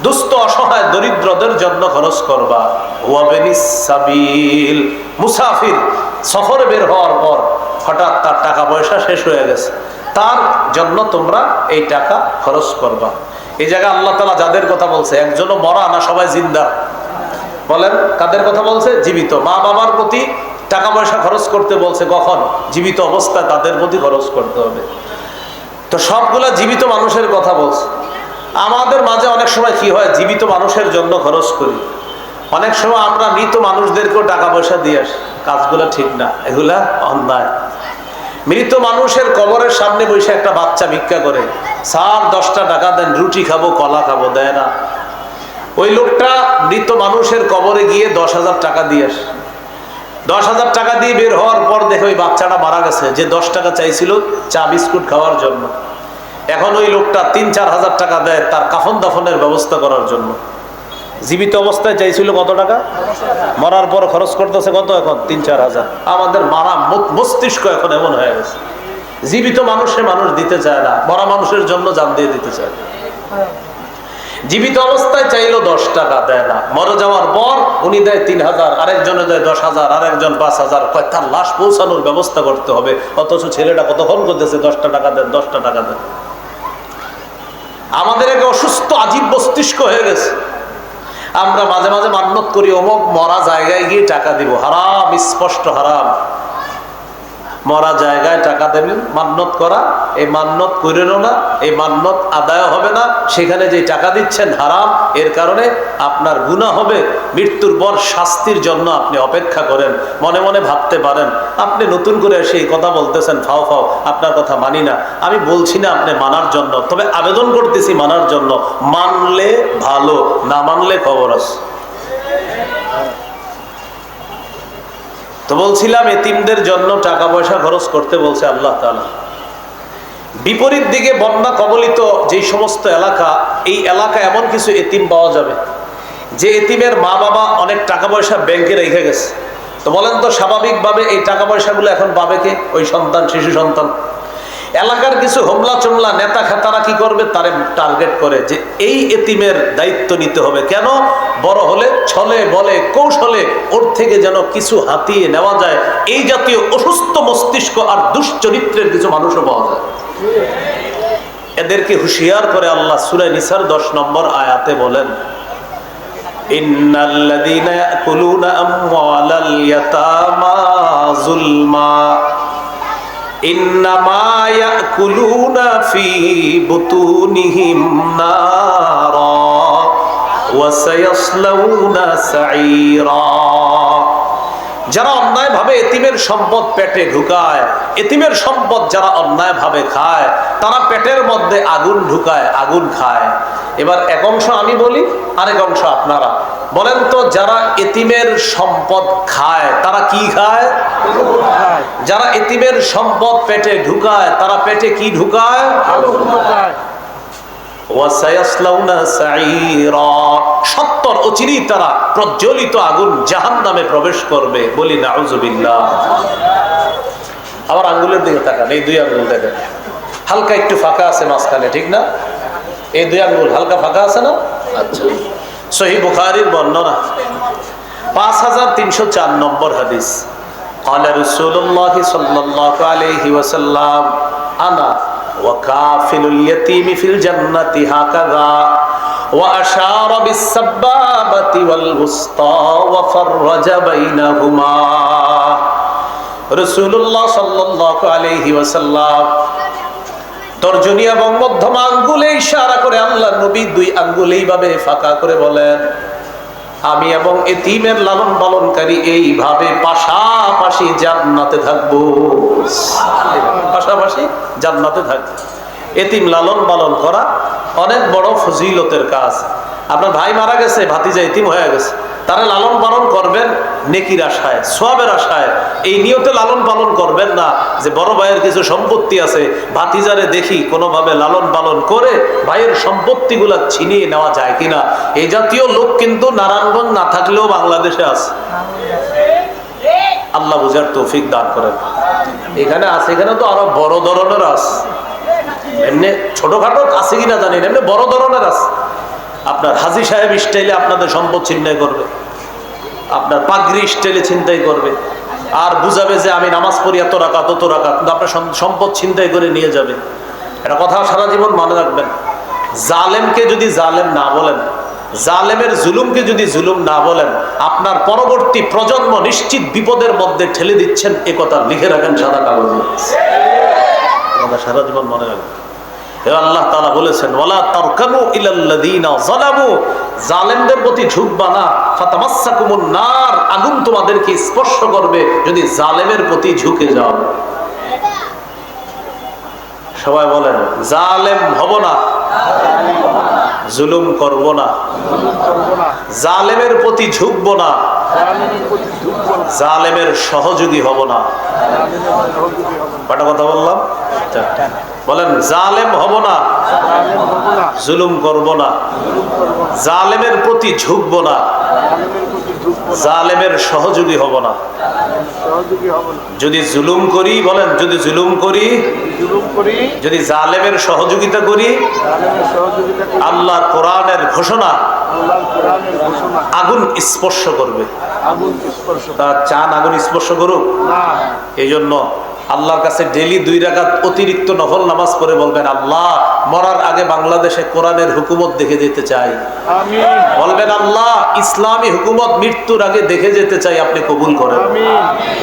দুস্থ অসহায় দরিদ্রদের জন্য খরচ করবা। ওয়া ইবনিস সাবিল, মুসাফির সফরে বের হওয়ার পর হঠাৎ তার টাকা পয়সা শেষ হয়ে গেছে, তার জন্য তোমরা এই টাকা খরচ করবা। এই জায়গায় আল্লাহ তাআলা যাদের কথা বলছে, একজনও মরা না, সবাই জিন্দা। বলেন কাদের কথা বলছে? জীবিত। মা বাবার প্রতি টাকা পয়সা খরচ করতে বলছে কখন? জীবিত অবস্থায় তাদের প্রতি খরচ করতে হবে। তো সবগুলা জীবিত মানুষের কথা বলছে। আমাদের মাঝে অনেক সময় কি হয়, জীবিত মানুষের জন্য খরচ করি, অনেক সময় আমরা মৃত মানুষদেরকেও টাকা পয়সা দিয়ে আসি। কাজগুলা ঠিক না, এগুলা অন্যায়। মৃত মানুষের কবরের সামনে বসে একটা বাচ্চা ভিক্ষা করে, স্যার 10টা টাকা দেন, রুটি খাবো, কলা খাবো, দেয় না। ওই লোকটা মৃত মানুষের কবরে গিয়ে 10,000 টাকা দিয়ে আসে। 10,000 টাকা দিয়ে বের হওয়ার পর দেখে ওই বাচ্চাটা মারা গেছে, যে 10 টাকা চাইছিল চা বিস্কুট খাওয়ার জন্য। এখন ওই লোকটা 3-4 হাজার টাকা দেয় তার কাফন দাফনের ব্যবস্থা করার জন্য। জীবিত অবস্থায় চাইছিল কত টাকা, মরার পর খরচ করতেছে কত? এখন 3-4 হাজার। আমাদের মারা মস্তিষ্ক এখন এমন হয়ে গেছে, জীবিত মানুষে মানুষ দিতে চায় না, মরা মানুষের জন্য জান দিয়ে দিতে চায়। জীবিত অবস্থায় চাইলো 10 টাকা, দেয় না। মরে যাওয়ার পর উনি দেয় 3,000, আরেকজনে দেয় 10,000, আরেকজন 5,000। তার লাশ পৌঁছানোর ব্যবস্থা করতে হবে, অথচ ছেলেটা কতক্ষণ করতেছে 10টা টাকা দেন, 10টা টাকা দেন। আমাদের এক অসুস্থ আজীব মস্তিষ্ক হয়ে গেছে। আমরা মাঝে মাঝে মান্যত করি অমুক মরা জায়গায় গিয়ে টাকা দিব, হারাম, স্পষ্ট হারাম। মরা জায়গায় টাকা দেবেন, মান্নত করা, এই মান্নত করেনও না, এই মান্নত আদায় হবে না, সেখানে যে টাকা দিচ্ছেন হারাম, এর কারণে আপনার গুনাহ হবে, মৃত্যুর পর শাস্তির জন্য আপনি অপেক্ষা করেন। মনে মনে ভাবতে পারেন আপনি নতুন করে এসে এই কথা বলতেছেন, ফাও ফাও আপনার কথা মানি না। আমি বলছি না আপনি মানার জন্য, তবে আবেদন করতেছি মানার জন্য। মানলে ভালো, না মানলে খবর আছে। তো বলছিলাম এতিমদের জন্য টাকা পয়সা খরচ করতে বলছে আল্লাহ তাআলা। বিপরীত দিকে বন্যা কবলিত যেই সমস্ত এলাকা, এই এলাকা এমন কিছু এতিম পাওয়া যাবে যে এতিমের মা বাবা অনেক টাকা পয়সা ব্যাংকে রেখে গেছে। তো বলেন তো স্বাভাবিকভাবে এই টাকা পয়সাগুলো এখন পাবে কে? ওই সন্তান, শিশু সন্তান। এলাকার কিছু হোমলা চোমলা নেতা খেতারা কি করবে? তারে টার্গেট করে যে এই এতিমের দায়িত্ব নিতে হবে। কেন? বড় হলে ছলে বলে কৌশলে ওর থেকে যেন কিছু হাতিয়ে নেওয়া যায়। এই জাতীয় অসুস্থ মস্তিষ্ক আর দুশ্চরিত্রের কিছু মানুষও পাওয়া যায়। এদেরকে হুঁশিয়ার করে আল্লাহ সূরা নিসার 10 নম্বর আয়াতে বলেন, ইন্নাল্লাযীনা ইয়াকুলুনা আমওয়ালাল ইয়াতামা যুলমা ইন্নামা ইয়াকুলুনা ফি বুতুনিহিম নারা ওয়া সায়াসলাউনা সাঈরা। যারা অন্যায়ভাবে এতিমের সম্পদ পেটে ঢুকায়, এতিমের সম্পদ যারা অন্যায়ভাবে খায়, তারা পেটের মধ্যে আগুন ঢুকায়, আগুন খায়। এবার এক অংশ আমি বলি, আরেক অংশ আপনারা বলেন তো। যারা এতিমের সম্পদ খায় তারা কি খায়? যারা এতিমের সম্পদ পেটে ঢুকায় তারা পেটে কি ঢুকায়? সত্তর অচিরেই তারা প্রজ্বলিত আগুন জাহান্নামে প্রবেশ করবে। বলি নাউযুবিল্লাহ। আবার আঙ্গুলের দিকে তাকান, এই 2 আঙ্গুল দেখেন, হালকা একটু ফাঁকা আছে মাঝখানে, ঠিক না? এই 2 আঙ্গুল হালকা ফাঁকা আছে না? আচ্ছা। সহিহ বুখারীর বর্ণনা 5304 নম্বর হাদিস। قال رسول الله صلى الله عليه وسلم انا وكافل اليتيم في الجنة هكذا وأشار بالسبابة والوسطى وفرج بينهما। রাসূলুল্লাহ সাল্লাল্লাহু আলাইহি ওয়াসাল্লাম তর্জনী এবং মধ্যম আঙ্গুলে ইশারা করে আল্লাহ নবী 2 আঙ্গুল এইভাবে ফাঁকা করে বলেন, আমি এবং এতিমের লালন পালনকারী এইভাবে পাশাপাশি জান্নাতে থাকবো। পাশাপাশি জান্নাতে থাকবো। এতিম লালন পালন করা অনেক বড় ফজিলতের কাজ। আপনার ভাই মারা গেছে, ভাতিজা এতিম হয়ে গেছে, তারা লালন পালন করবেন নেকির আশায়, সওয়াবের আশায়। এই নিয়তে লালন পালন করবেন না যে বড় ভাইয়ের কিছু সম্পত্তি আছে, ভাতিজারে দেখি কোনোভাবে লালন পালন করে ভাইয়ের সম্পত্তিগুলা ছিনিয়ে নেওয়া যায় কিনা। এই জাতীয় লোক কিন্তু নারায়ণগঞ্জ না থাকলেও বাংলাদেশে আছে। আল্লাহ বুঝার তৌফিক দান করেন। এখানে আছে, এখানে তো আরো বড় ধরনের আছে। এমনি ছোটখাটো আছে কিনা জানি না, এমনি বড় ধরনের আছে। আপনার হাজী সাহেব স্টাইলে আপনাদের সম্পদ ছিনতাই করবে, আপনার পাগড়ি স্টাইলে ছিনতাই করবে, আর বুঝাবে যে আমি নামাজ পড়ি এত রাকাত তত রাকাত, কিন্তু আপনার সম্পদ ছিনতাই করে নিয়ে যাবে। এটা কথা সারা জীবন মনে রাখবেন। জালেমকে যদি জালেম না বলেন, জালেমের জুলুমকে যদি জুলুম না বলেন, আপনার পরবর্তী প্রজন্ম নিশ্চিত বিপদের মধ্যে ঠেলে দিচ্ছেন। এ কথা লিখে রাখেন সাদা কাগজে, সারা জীবন মনে রাখবেন। আল্লাহ তাআলা বলেছেন, ওয়ালা তারকানু ইলাল্লাযীনা যালামু, জালেমদের প্রতি ঝুঁকবা না, ফাতামাসসাকুমুন নার, আগুন তোমাদেরকে স্পর্শ করবে যদি জালেমের প্রতি ঝুঁকে যাও। সবাই বলেন, জালেম হব না, জুলুম করব না, জালেমের প্রতি ঝুঁকবো না, জালেমের সহযোগী হব না। কটা কথা বললাম? বলেন, জালেম হব না, জুলুম করব না, জালেমের প্রতি ঝুঁকব না, জালেমের সহযোগী হব না। যদি জুলুম করি, বলেন যদি জুলুম করি, যদি জালেমের সহযোগিতা করি, আল্লাহ কোরআনের ঘোষণা আগুন স্পর্শ করবে। তা চান আগুন স্পর্শ করুক? এই জন্য আল্লাহর কাছে ডেইলি 2 রাকাত অতিরিক্ত নফল নামাজ পড়ে বলবেন, আল্লাহ মরার আগে বাংলাদেশে কোরআনের হুকুমত দেখে যেতে চাই। বলবেন, আল্লাহ ইসলামী হুকুমত মৃত্যুর আগে দেখে যেতে চাই, আপনি কবুল করেন।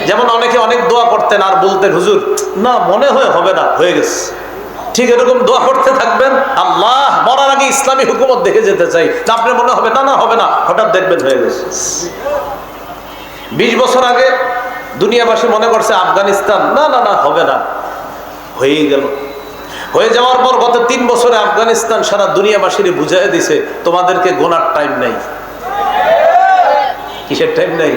যেমন অনেকে অনেক দোয়া করতে করতেন আর বলতেন হুজুর না মনে হয় হবে না, হয়ে গেছে। ঠিক এরকম দোয়া করতে থাকবেন, আল্লাহ মরার আগে ইসলামী হুকুমত দেখে যেতে চাই, আপনার মনে হবে না না হবে না, হঠাৎ দেখবেন হয়ে গেছে। 20 বছর আগে দুনিয়াবাসী মনে করছে আফগানিস্তান, না না না হবে না, হয়েই গেল। হয়ে যাওয়ার পর গত 3 বছরে আফগানিস্তান সারা দুনিয়াবাসীর বুঝাই দিছে তোমাদেরকে গোনার টাইম নাই। কিসের টাইম নাই?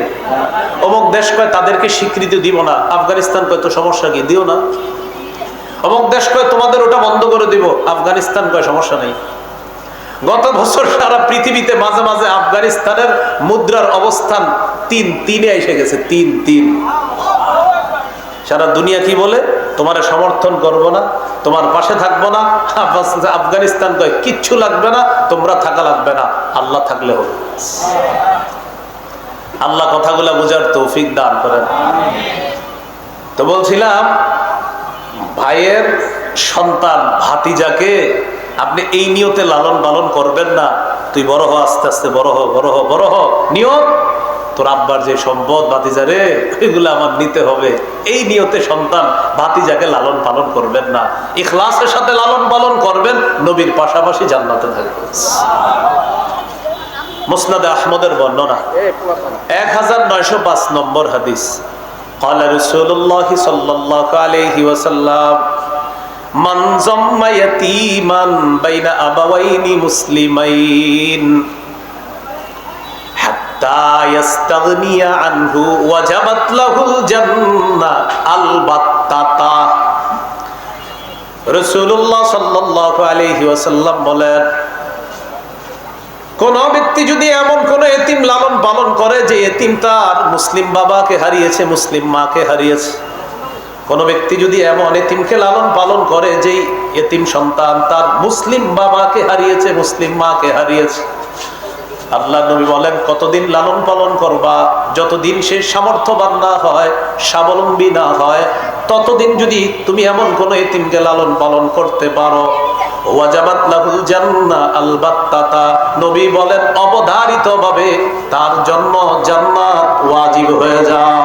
অমুক দেশ কয় তাদেরকে স্বীকৃতি দিব না, আফগানিস্তান কয় তো সমস্যা কি, দিও না। অমুক দেশ কয় তোমাদের ওটা বন্ধ করে দিব, আফগানিস্তান কয় সমস্যা নেই। গত বছর সারা পৃথিবীতে মাঝে মাঝে আফগানিস্তানের মুদ্রার অবস্থান 3-3-এ এসে গেছে, 3-3। সারা দুনিয়া কি বলে, তোমার সমর্থন করব না, তোমার পাশে থাকবো না। আফগানিস্তান কয় কিচ্ছু লাগবে না, তোমরা থাকা লাগবে না, আল্লাহ থাকলে হবে। আল্লাহ কথাগুলা বুঝার তৌফিক দান করেন। তো বলছিলাম ভাইয়ের সন্তান ভাতিজাকে আপনি এই নিয়তে লালন পালন করবেন না, তুই বড় হ, আস্তে আস্তে বড় হ, বড় হ, বড় হ, নিয়ত তোর আব্বার যে সম্পদ ভাতিজারে এগুলো আমার নিতে হবে, এই নিয়তে সন্তান ভাতিজাকে লালন পালন করবেন না। ইখলাসের সাথে লালন পালন করবেন, নবীর পাশাপাশি জান্নাতে থাকবেন। মুসনাদে আহমদের বর্ণনা 1905 নম্বর হাদিস, قال رسول الله صلى الله عليه وسلم من ضم يتيما بين أبوين مسلمين حتى يستغني عنه وجبت له الجنة البتة। রাসূলুল্লাহ সাল্লাল্লাহু আলাইহি ওয়াসাল্লাম বলেন, কোন ব্যক্তি যদি এমন কোন এতিম লালন পালন করে যে এতিম তার মুসলিম বাবাকে হারিয়েছে, মুসলিম মাকে হারিয়েছে, কোন ব্যক্তি যদি এমন এতিমকে লালন পালন করে যে এতিম সন্তান তার মুসলিম বাবাকে হারিয়েছে, মুসলিম মাকে হারিয়েছে, আল্লাহ নবী বলেন কতদিন লালন পালন করবা, যতদিন সে সামর্থ্যবান না হয়, স্বাবলম্বী না হয়, ততদিন যদি তুমি এমন কোন এতিমকে লালন পালন করতে পারো, ওয়াজাবাত লাহুল জান্নাহ আলবাত্তাতা, নবী বলেন অবধারিতভাবে তার জন্য জান্নাত ওয়াজিব হয়ে যায়।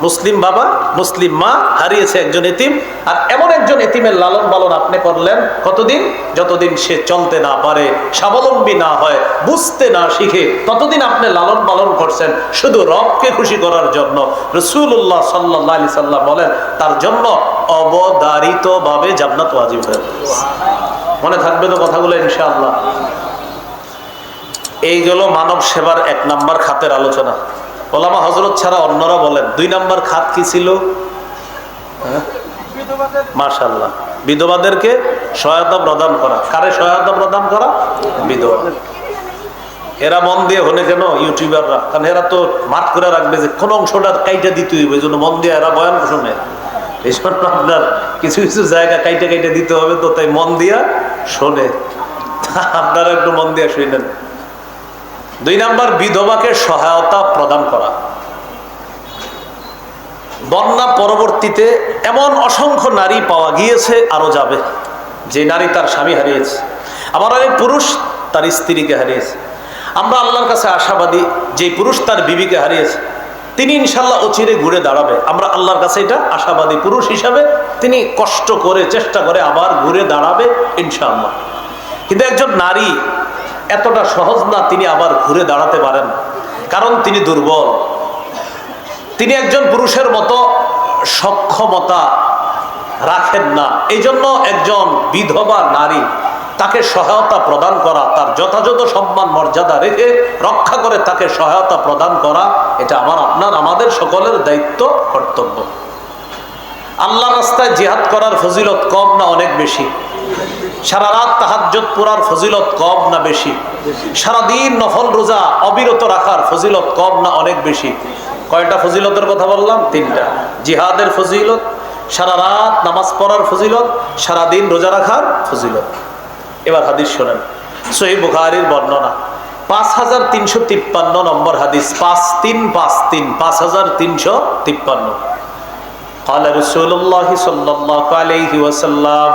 মুসলিম বাবা মুসলিম মা হারিয়েছে একজন এতিম, আর এমন একজন এতিমের লালন পালন আপনি করলেন কতদিন, যতদিন সে চলতে না পারে, স্বাবলম্বী না হয়, বুঝতে না শিখে, ততদিন আপনি লালন পালন করছেন শুধু রবকে খুশি করার জন্য। রাসূলুল্লাহ সাল্লাল্লাহু আলাইহি সাল্লাম বলেন তার জন্য অবধারিতভাবে জান্নাত ওয়াজিব হয়ে গেছে। মনে থাকবে তো কথাগুলো ইনশাআল্লাহ। এইগুলো মানব সেবার 1 নাম্বার খাতের আলোচনা। ওলামা হযরত ছাড়া অন্যরা বলেন 2 নাম্বার খাত কি ছিল? মাশাআল্লাহ, বিধবাদেরকে সহায়তা প্রদান করা। কারে সহায়তা প্রদান করা? বিধবা। এরা মন দিয়ে হলে কেন ইউটিউবাররা, কারণ এরা তো মাঠ করে রাখবে যে কোন অংশটা কাইটা দিতে হইবে, এই জন্য মন দিয়ে এরা বয়ান শুনে। এই জন্য আপনার কিছু কিছু জায়গা কাইটা কাইটা দিতে হবে, তো তাই মন দিয়া শোনে। আপনারা একটু মন দিয়া শুনেন। 2 নাম্বার বিধবাকে সহায়তা প্রদান করা। বন্যা পরবর্তীতে এমন অসংখ্য নারী পাওয়া গিয়েছে, আরো যাবে, যে নারী তার স্বামী হারিয়েছে, আবার অনেক পুরুষ তার স্ত্রীকে হারিয়েছে। আমরা আল্লাহর কাছে আশাবাদী যে পুরুষ তার বিবিকে হারিয়েছে তিনি ইনশাল্লাহ অচিরে ঘুরে দাঁড়াবে। আমরা আল্লাহর কাছে এটা আশাবাদী, পুরুষ হিসাবে তিনি কষ্ট করে চেষ্টা করে আবার ঘুরে দাঁড়াবে ইনশাআল্লাহ। কিন্তু একজন নারী এতটা সহজ না তিনি আবার ঘুরে দাঁড়াতে পারেন, কারণ তিনি দুর্বল, তিনি একজন পুরুষের মতো সক্ষমতা রাখেন না। এই জন্য একজন বিধবা নারী তাকে সহায়তা প্রদান করা, তার যথাযথ সম্মান মর্যাদা রেখে রক্ষা করে তাকে সহায়তা প্রদান করা, এটা আমার আপনার আমাদের সকলের দায়িত্ব, কর্তব্য। আল্লাহর রাস্তায় জিহাদ করার ফজিলত কম না অনেক বেশি? সারা রাত তাহাজ্জুদ পড়ার ফজিলত কম না বেশি? সারাদিন নফল রোজা অবিরত রাখার ফজিলত কম না অনেক বেশি? কয়টা ফজিলতের কথা বললাম? 3টা। জিহাদের ফজিলত, সারা রাত নামাজ পড়ার ফজিলত, সারাদিন রোজা রাখার ফজিলত। এবার হাদিস শোনেন, সহিহ বুখারীর বর্ণনা 5353 নম্বর হাদিস, 5353 قال رسول الله صلى الله عليه وسلم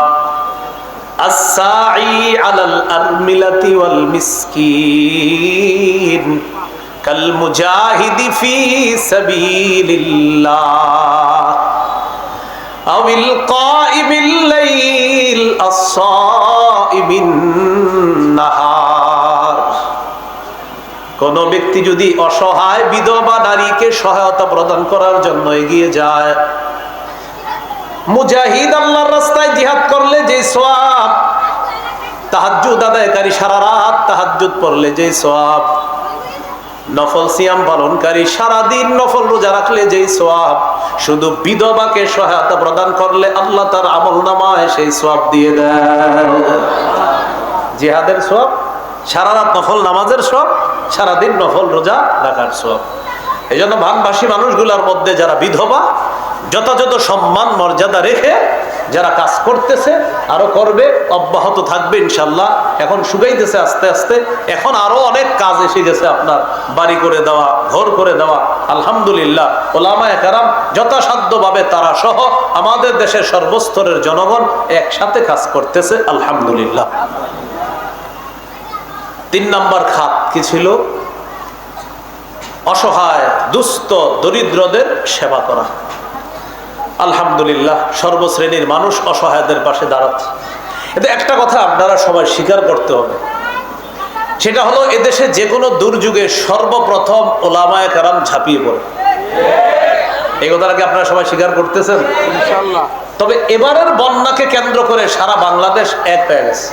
الساعي على الأرملة والمسكين কাল মুজাহিদি ফি সাবিলিল্লাহ আওয়াল কাইমিল লাইল আস-সাইমিন নাহার। কোন ব্যক্তি যদি অসহায় বিধবা নারীকে সহায়তা প্রদান করার জন্য এগিয়ে যায়, মুজাহিদ আল্লাহর রাস্তায় জিহাদ করলে যে সওয়াব, তাহাজ্জুদ আদায়কারী সারা রাত তাহাজ্জুদ পড়লে যে সওয়াব, নফল সিয়াম পালনকারী সারা দিন নফল রোজা রাখলে যেই সওয়াব, শুধু বিধবাকে সহায়তা প্রদান করলে আল্লাহ তার আমলনামায় সেই সওয়াব দিয়ে দেন। জিহাদের সওয়াব, সারা রাত নফল নামাজের সওয়াব, সারা দিন নফল রোজা রাখার সওয়াব। এজন্য ভানবাসী মানুষগুলোর মধ্যে যারা বিধবা, যথাযথ সম্মান মর্যাদা রেখে যারা কাজ করতেছে, আরো করবে, অব্যাহত থাকবে ইনশাল্লাহ। এখন শুকাইতেছে আস্তে আস্তে, এখন আরো অনেক কাজ এসে গেছে, আপনার বাড়ি করে দেওয়া, ঘর করে দেওয়া। আলহামদুলিল্লাহ, ওলামায়ে কেরাম যথাসাধ্যভাবে তারা সহ আমাদের দেশের সর্বস্তরের জনগণ একসাথে কাজ করতেছে, আলহামদুলিল্লাহ। 3 নম্বর খাত কি ছিল? অসহায় দুস্থ দরিদ্রদের সেবা করা। আলহামদুলিল্লাহ, সর্বশ্রেণীর মানুষ অসহায়দের পাশে দাঁড়াচ্ছে। কিন্তু একটা কথা আপনারা সবাই স্বীকার করতে হবে, সেটা হলো এদেশে যে কোনো দুর্যোগে সর্বপ্রথম ওলামায়ে কেরাম ঝাঁপিয়ে পড়ে। এই কথাটাকে আপনারা সবাই স্বীকার করতেছেন ইনশাআল্লাহ। তবে এবারের বন্যাকে কেন্দ্র করে সারা বাংলাদেশ এক হয়ে গেছে,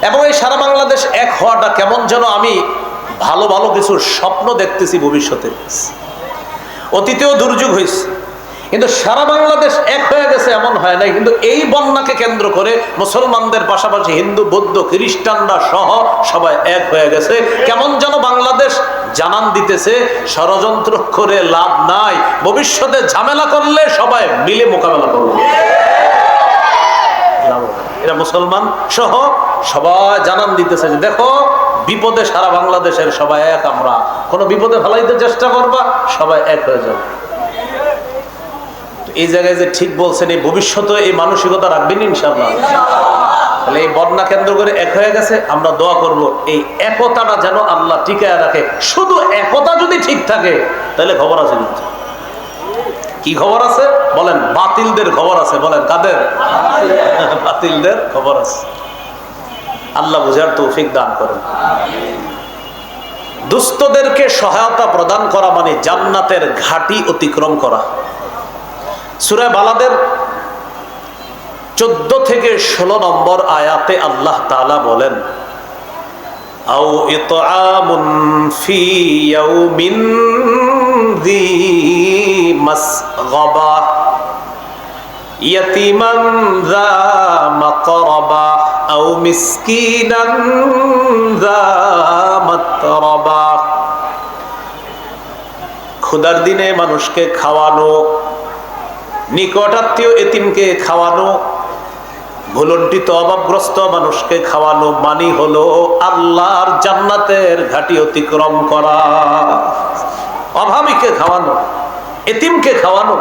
এবং এই সারা বাংলাদেশ এক হওয়াটা কেমন যেন আমি ভালো ভালো কিছু স্বপ্ন দেখতেছি ভবিষ্যতে। অতীতেও দুর্যোগ হয়েছে, কিন্তু সারা বাংলাদেশ এক হয়ে গেছে এমন হয় নাই। কিন্তু এই বন্যাকে কেন্দ্র করে মুসলমানদের পাশাপাশি হিন্দু, বৌদ্ধ, খ্রিস্টানরা সহ সবাই এক হয়ে গেছে। কেমন যেন বাংলাদেশ জানান দিতেছে, ষড়যন্ত্র করে লাভ নাই, ভবিষ্যতে ঝামেলা করলে সবাই মিলে মোকাবেলা করবে। এরা মুসলমান সহ সবাই জানান দিতেছে যে দেখো, বিপদে সারা বাংলাদেশের সবাই এক, আমরা কোনো বিপদে ফেলাইতে চেষ্টা করবা, সবাই এক হয়ে যাবে। এই জায়গায় যে ঠিক বলছেন, এই ভবিষ্যতে এই মানসিকতা রাখবেন ইনশাআল্লাহ। তাহলে এই বন্যা কেন্দ্র করে এক হয়ে গেছে, আমরা দোয়া করব এই একতাটা যেন আল্লাহ টিকায় রাখে। শুধু একতা যদি ঠিক থাকে তাহলে খবর আছে। কিন্তু কি খবর আছে বলেন? বাতিলদের খবর আছে। বলেন কাদের? বাতিলদের খবর আছে। আল্লাহ বুঝার তৌফিক দান করেন। দুস্থদেরকে সহায়তা প্রদান করা মানে জান্নাতের ঘাটি অতিক্রম করা। সূরা বালাদের 14 থেকে 16 নম্বর আয়াতে আল্লাহ তাআলা বলেন, আও ইতআমুন ফি ইয়াউমিন যী মাসগাবা ইয়াতীমান যা মাকরাবা আও মিসকিনান যা মাতরাবা। ক্ষুধার দিনে মানুষকে খাওয়ানো, নিকটাত্মীয় এতিমকে খাওয়ানো, ভুলন্টিত অভাবগ্রস্ত মানুষকে খাওয়ানো মানি হলো আল্লাহর জান্নাতের ঘাটি অতিক্রম করা। অভাবীকে খাওয়ানো, এতিমকে খাওয়ানো,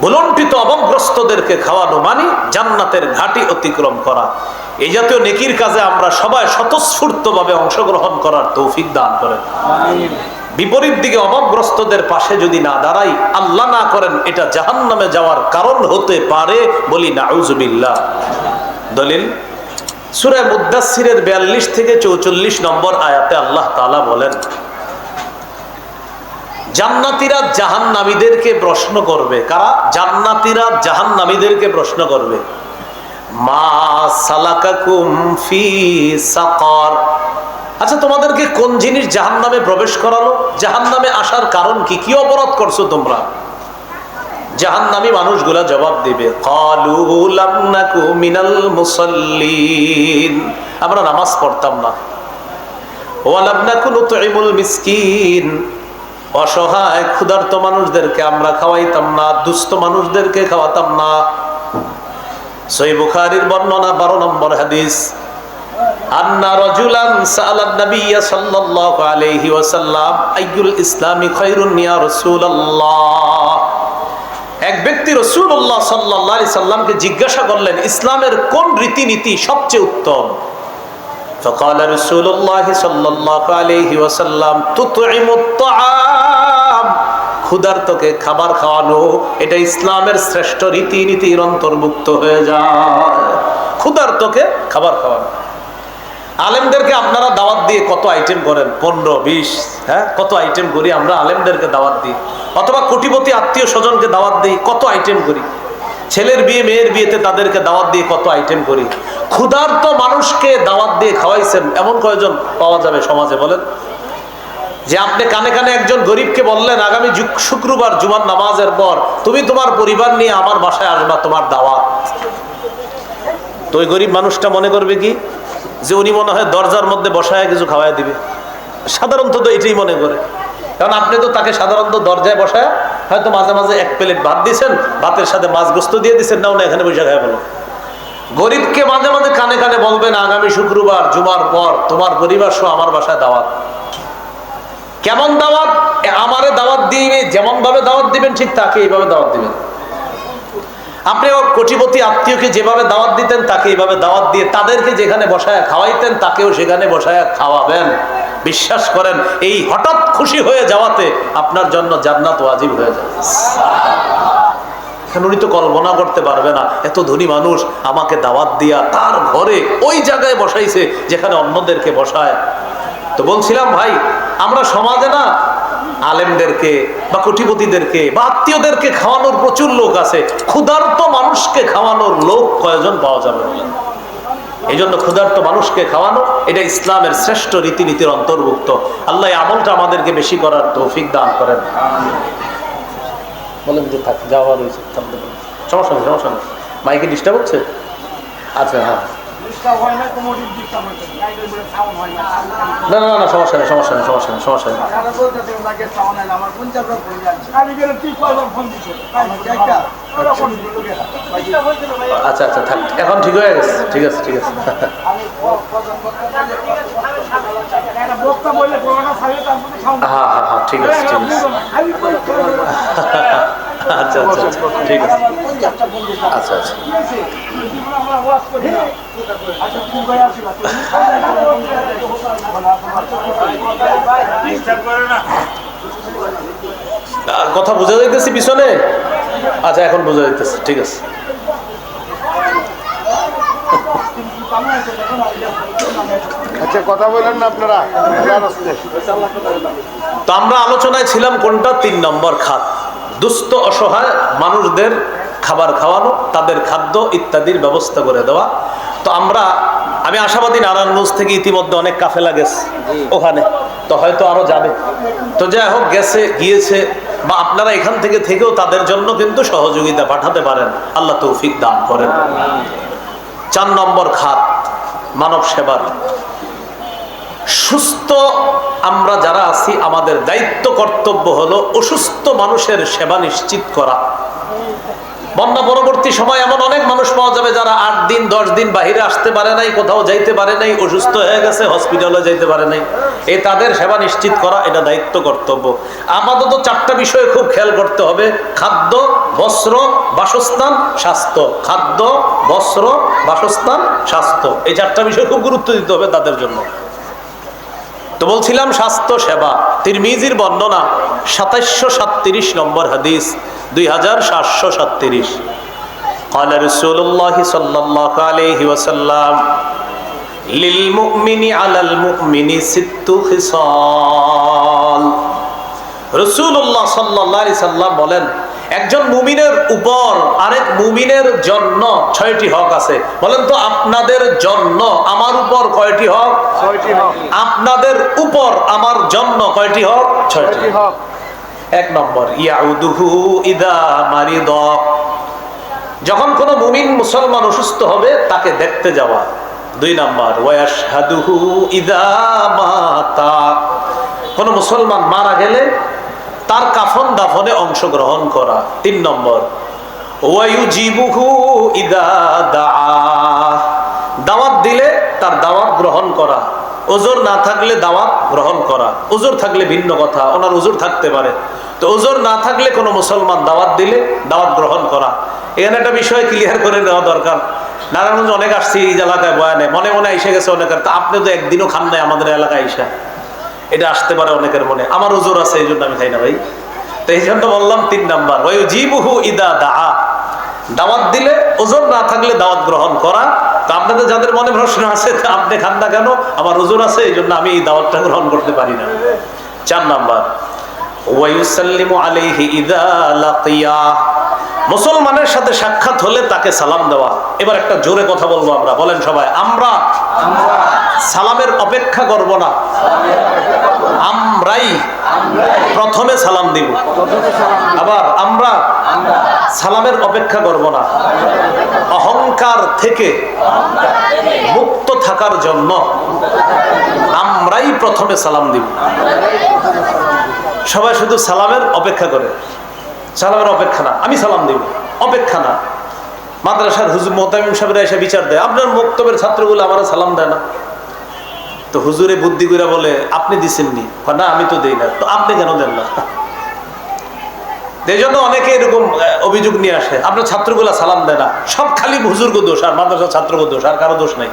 ভুলন্টিত অভাবগ্রস্তদেরকে খাওয়ানো মানে জান্নাতের ঘাটি অতিক্রম করা। এই জাতীয় নেকির কাজে আমরা সবাই স্বতঃস্ফূর্তভাবে অংশগ্রহণ করার তৌফিক দান করেন। বিপরীত দিকে অভাবগ্রস্তদের পাশে যদি না দাঁড়াই, আল্লাহ না করেন এটা জাহান্নামে যাওয়ার কারণ হতে পারে, বলি নাউজুবিল্লাহ। দলিল সূরা মুদ্দাসসিরের 42 থেকে 44 নম্বর আয়াতে আল্লাহ তাআলা বলেন, জান্নাতীরা জাহান্নামীদেরকে প্রশ্ন করবে। কারা? জান্নাতীরা জাহান্নামীদেরকে প্রশ্ন করবে, মা সালাকাকুম ফি সাকার। আচ্ছা, তোমাদেরকে কোন জিনিস জাহান্নামে প্রবেশ করালো? জাহান্নামে আসার কারণ কি? কি অপরাধ করছো তোমরা? জাহান্নামী মানুষগুলা জবাব দিবে, ক্বালু লাম নাকু মিনাল মুসাল্লিন, আমরা নামাজ পড়তাম না। ওয়া লাম নাকু নুতইমুল মিসকিন, অসহায় ক্ষুধার্ত মানুষদেরকে আমরা খাওয়াইতাম না, দুস্থ মানুষদেরকে খাওয়াতাম না। সহিহ বুখারীর বর্ণনা 12 নম্বর হাদিস, আন্না রাজুলান সাআলান নাবিয়্য সাল্লাল্লাহু আলাইহি ওয়াসাল্লাম আইয়ুল ইসলামি খায়রুন ইয়া রাসূলুল্লাহ। এক ব্যক্তি রাসূলুল্লাহ সাল্লাল্লাহু আলাইহি সাল্লামকে জিজ্ঞাসা করলেন, ইসলামের কোন রীতিনীতি সবচেয়ে উত্তম? فقال رسول الله صلى الله عليه وسلم تطعم الطعام, ক্ষুধার্তকে খাবার খাওয়ানো এটা ইসলামের শ্রেষ্ঠ রীতিনীতির অন্তর্ভুক্ত হয়ে যায়। ক্ষুধার্তকে খাবার খাওয়ানো। আলেমদেরকে আপনারা দাওয়াত দিয়ে কত আইটেম করেন, 15-20, হ্যাঁ, কত আইটেম করি আমরা আলেমদেরকে দাওয়াত দিই, অথবা কোটিপতি আত্মীয় স্বজনকে দাওয়াত দিই, কত আইটেম করি। ছেলের বিয়ে মেয়ের বিয়েতে তাদেরকে দাওয়াত দিয়ে কত আইটেম করি। ক্ষুধার্ত মানুষকে দাওয়াত দিয়ে খাওয়াইছেন এমন কয়জন পাওয়া যাবে সমাজে বলেন? যে আপনি কানে কানে একজন গরিবকে বললেন আগামী শুক্রবার জুমার নামাজের পর তুমি তোমার পরিবার নিয়ে আমার বাসায় আসবা, তোমার দাওয়াত। তো ওই গরিব মানুষটা মনে করবে কি যে উনি মনে হয় দরজার মধ্যে বসায় কিছু খাওয়াই দিবে, সাধারণত তো এটাই মনে করে। কারণ আপনি তো তাকে সাধারণত দরজায় বসায় হয়তো মাঝে মাঝে 1 প্লেট ভাত দিচ্ছেন, ভাতের সাথে মাছ গোস্ত দিয়ে দিচ্ছেন, না এখানে বসে খায় বলো। গরিবকে মাঝে মাঝে কানে কানে বলবেন আগামী শুক্রবার জুমার পর তোমার পরিবার সহ আমার বাসায় দাওয়াত। কেমন দাওয়াত? আমারে দাওয়াত দিয়ে যেমন ভাবে দাওয়াত দিবেন ঠিক তাকে এইভাবে দাওয়াত দিবেন। আপনি কোটিপতি আত্মীয়কে যেভাবে দাওয়াত দিতেন তাকে এইভাবে দাওয়াত দিয়ে তাদেরকে যেখানে বসায় খাওয়াইতেন তাকেও সেখানে বসায় খাওয়াবেন। বিশ্বাস করেন এই হঠাৎ খুশি হয়ে যাওয়াতে আপনার জন্য জান্নাত ওয়াজিব হয়ে যাবে। উনি তো কল্পনা করতে পারবে না এত ধনী মানুষ আমাকে দাওয়াত দিয়া তার ঘরে ওই জায়গায় বসাইছে যেখানে অন্যদেরকে বসায়। তো বলছিলাম ভাই, আমরা সমাজে না আলেমদেরকে বা কোটিপতিদেরকে বা আত্মীয়দেরকে খাওয়ানোর প্রচুর লোক আছে, ক্ষুধার্ত মানুষকে খাওয়ানোর লোক কয়জন পাওয়া যাবে? এই জন্য ক্ষুধার্ত মানুষকে খাওয়ানো এটা ইসলামের শ্রেষ্ঠ রীতিনীতির অন্তর্ভুক্ত। আল্লাহ এই আমলটা আমাদেরকে বেশি করার তৌফিক দান করেন। বলেন যে থাক যাওয়া রয়েছে, সমস্যা নেই, সমস্যা নেই। মাইকে ডিস্টার্ব হচ্ছে? আচ্ছা, হ্যাঁ, না না না সমস্যা নেই, সমস্যা নেই, সমস্যা নেই, সমস্যা নেই। আচ্ছা আচ্ছা থাক, এখন ঠিক হয়ে গেছে, ঠিক আছে, ঠিক আছে। হ্যাঁ হ্যাঁ হ্যাঁ ঠিক আছে, ঠিক আছে। আচ্ছা আচ্ছা ঠিক আছে, আচ্ছা আচ্ছা। কথা বোঝা যাইতেছি পিছনে? আচ্ছা এখন বোঝা যাইতেছে, ঠিক আছে। আচ্ছা কথা বলেন না আপনারা। তো আমরা আলোচনায় ছিলাম কোনটা? 3 নম্বর খাত, দুস্থ অসহায় মানুষদের খাবার খাওয়ানো, তাদের খাদ্য ইত্যাদির ব্যবস্থা করে দেওয়া। তো আমি আশাবাদী নারায়ণগঞ্জ থেকে ইতিমধ্যে অনেক কাফেলা গেছে ওখানে, তো হয়তো আরো যাবে। তো যাই হোক, গিয়েছে বা আপনারা এখান থেকেও তাদের জন্য কিন্তু সহযোগিতা পাঠাতে পারেন, আল্লাহ তৌফিক দান করেন। 4 নম্বর খাত মানব সেবার। সুস্থ আমরা যারা আছি আমাদের দায়িত্ব কর্তব্য হলো অসুস্থ মানুষের সেবা নিশ্চিত করা। বন্যা পরবর্তী সময় এমন অনেক মানুষ পাওয়া যাবে যারা 8 দিন 10 দিন বাহিরে আসতে পারে নাই, কোথাও যাইতে পারে নাই, অসুস্থ হয়ে গেছে, হসপিটালে যাইতে পারে নাই। এই তাদের সেবা নিশ্চিত করা এটা দায়িত্ব কর্তব্য। আমাদের তো 4টা বিষয়ে খুব খেয়াল করতে হবে: খাদ্য, বস্ত্র, বাসস্থান, স্বাস্থ্য। খাদ্য, বস্ত্র, বাসস্থান, স্বাস্থ্য, এই 4টা বিষয়ে খুব গুরুত্ব দিতে হবে তাদের জন্য। তো বলছিলাম স্বাস্থ্য সেবা। তিরমিজির বর্ণনা 2737 নম্বর হাদিস, 2737। قال رسول الله صلى الله عليه وسلم للمؤمن على المؤمن 6 خصال। রাসূলুল্লাহ সাল্লাল্লাহু আলাইহি সাল্লাম বলেন একজন মুমিনের উপর আরেক মুমিনের জন্য 6টি হক আছে। বলেন তো আপনাদের জন্য আমার উপর কয়টি হক? 6টি হক। আপনাদের উপর আমার জন্য কয়টি হক? 6টি হক। 1 নম্বর ইয়াউদুহু ইদা মারিদ, যখন কোনো মুমিন মুসলমান অসুস্থ হবে তাকে দেখতে যাওয়া। 2 নম্বর ওয়াশহাদুহু ইদা মাতা, কোনো মুসলমান মারা গেলে তার কাফন দাফনে অংশগ্রহণ করা। 3 নম্বর ওয়ায়ুজিবুহু ইদা দাআ, দাওয়াত দিলে তার দাওয়াত গ্রহণ করা। ওজর না থাকলে দাওয়াত গ্রহণ করা, ওজর থাকলে ভিন্ন কথা, ওনার ওজর থাকতে পারে। তো ওজর না থাকলে কোনো মুসলমান দাওয়াত দিলে দাওয়াত গ্রহণ করা। এখানে একটা বিষয় ক্লিয়ার করে নেওয়া দরকার। নারায়ণগঞ্জ অনেক আসছি এই এলাকায় বয়ানে, মনে মনে এসে গেছে অনেকের, তা আপনি তো একদিনও খান নাই আমাদের এলাকায় এসে, এটা আসতে পারে অনেকের মনে। আমার ওজোর আছে এই জন্য আমি খাই না ভাই। তো এই জন্য বললাম 3 নাম্বার ওই জিবুহু ইদা দাআ, দাওয়াত দিলে ওজোর না থাকলে দাওয়াত গ্রহণ করা। তো আপনাদের যাদের মনে প্রশ্ন আছে আপনি খান না কেন, আমার ওজোর আছে এই জন্য আমি এই দাওয়াতটা গ্রহণ করতে পারি না। 4 নাম্বার ওয়ায়ুসাল্লিমু আলাইহি ইদা লাকিয়া, মুসলমানের সাথে সাক্ষাৎ হলে তাকে সালাম দেওয়া। এবার একটা জোরে কথা বলবো আমরা, বলেন সবাই, আমরা সালামের অপেক্ষা করব না, আমরাই প্রথমে সালাম দিব। আবার আমরা সালামের অপেক্ষা করব না, অহংকার থেকে মুক্ত থাকার জন্য আমরাই প্রথমে সালাম দিব। সবাই শুধু সালামের অপেক্ষা করে, সালামের অপেক্ষা না, আমি সালাম দিব, অপেক্ষা না। মাদ্রাসার হুজুর মোহতামিম সাহেবরা এসে বিচার দেয়, আপনার বক্তব্যের ছাত্রগুলো আমার সালাম দেয় না। তো হুজুরে বুদ্ধি করে বলে, আপনি দিচ্ছেননি? না, আমি তো দেই না। তো আপনি কেন দেন না? এই জন্য অনেকে এরকম অভিযোগ নিয়ে আসে, আপনার ছাত্রগুলা সালাম দেয় না। সব খালি হুজুরকে দোষ আর মাদ্রাসার ছাত্রকে দোষ, আর কারো দোষ নাই।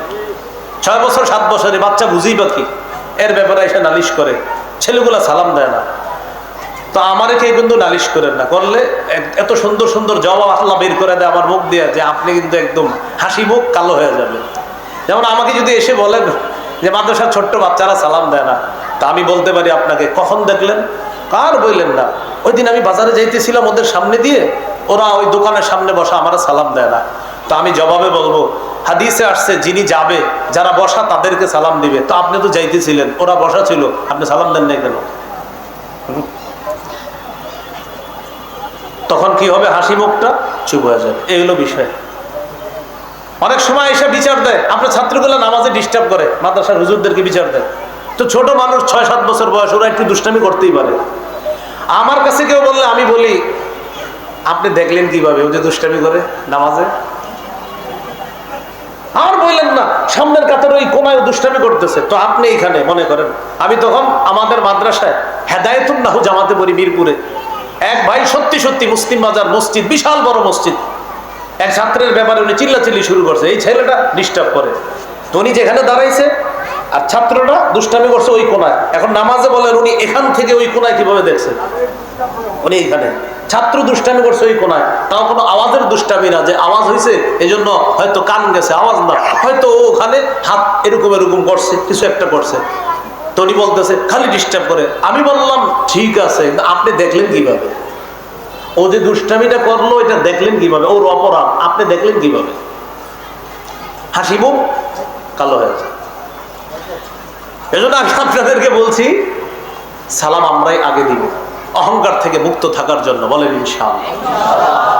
6 বছর 7 বছরে বাচ্চা বুঝেই পাখি, এর ব্যাপারে এসে নালিশ করে, ছেলেগুলা সালাম দেয় না। তো আমারে কে কিন্তু নালিশ করেন না, করলে এত সুন্দর সুন্দর জবাব আল্লাহ বের করে দেয় আমার মুখ দিয়ে, যে আপনি কিন্তু একদম হাসি মুখ কালো হয়ে যাবে। যেমন আমাকে যদি এসে বলেন যে মাদ্রাসার ছোট্ট বাচ্চারা সালাম দেয় না, তা আমি বলতে পারি আপনাকে, কখন দেখলেন? কার বললেন না? ওই দিন আমি বাজারে যাইতেছিলাম ওদের সামনে দিয়ে, ওরা ওই দোকানের সামনে বসা, আমার সালাম দেয় না। তো আমি জবাবে বলবো, হাদিসে আসছে যিনি যাবে, যারা বসা তাদেরকে সালাম দিবে। তো আপনি তো যাইতেছিলেন, ওরা বসা ছিল, আপনি সালাম দেন নাই কেন? তখন কি হবে? হাসি মুখটা চুপ হয়ে যাবে। এই হলো বিষয়। অনেক সময় এসে বিচার দেয়, আপনার ছাত্রগুলো নামাজে ডিস্টার্ব করে, মাদ্রাসার হুজুরদেরকে বিচার দেয়। তো ছোট মানুষ, 6-7 বছর বয়স, ওরা একটু দুষ্টামি করতেই পারে। আমার কাছে কেউ বললে আমি বলি, আপনি দেখলেন কিভাবে ও যে দুষ্টামি করে নামাজে? আর বললেন না, সামনের কাতারে ওই কোনায় দুষ্টামি করতেছে, তো আপনি এইখানে মনে করেন। আমি তখন আমাদের মাদ্রাসায় হেদায়েতুন নাহু জামাতে পড়ি মিরপুরে। এক ভাই সত্যি সত্যি মুসলিম বাজার মসজিদ, বিশাল বড় মসজিদ, এক ছাত্রের ব্যাপারে উনি চিল্লাচিল্লি শুরু করছে, এই ছেলেটা ডিস্টার্ব করে। তো উনি যেখানে দাঁড়াইছে আর ছাত্রটা দুষ্টামি করছে ওই কোনায়। এখন নামাজে বলেন উনি এখান থেকে ওই কোনায় কিভাবে দেখছে? উনি এইখানে, ছাত্র দুষ্টামি করছে ওই কোনায়, তাও কোনো আওয়াজের দুষ্টামি না যে আওয়াজ হয়েছে এই জন্য হয়তো কান গেছে, আওয়াজ না, হয়তো ও ওখানে হাত এরকম এরকম করছে, কিছু একটা করছে। তো উনি বলতেছে খালি ডিস্টার্ব করে। আমি বললাম ঠিক আছে, আপনি দেখলেন কিভাবে? ও যে দুষ্টামিটা করলো এটা দেখলেন কিভাবে? ওর অপরাধ আপনি দেখলেন কিভাবে? হাসি মুখ কালো হয়ে যায়। এজন্য আমি আপনাদেরকে বলছি, সালাম আমরাই আগে দিব, অহংকার থেকে মুক্ত থাকার জন্য। বলেন ইনশাআল্লাহ।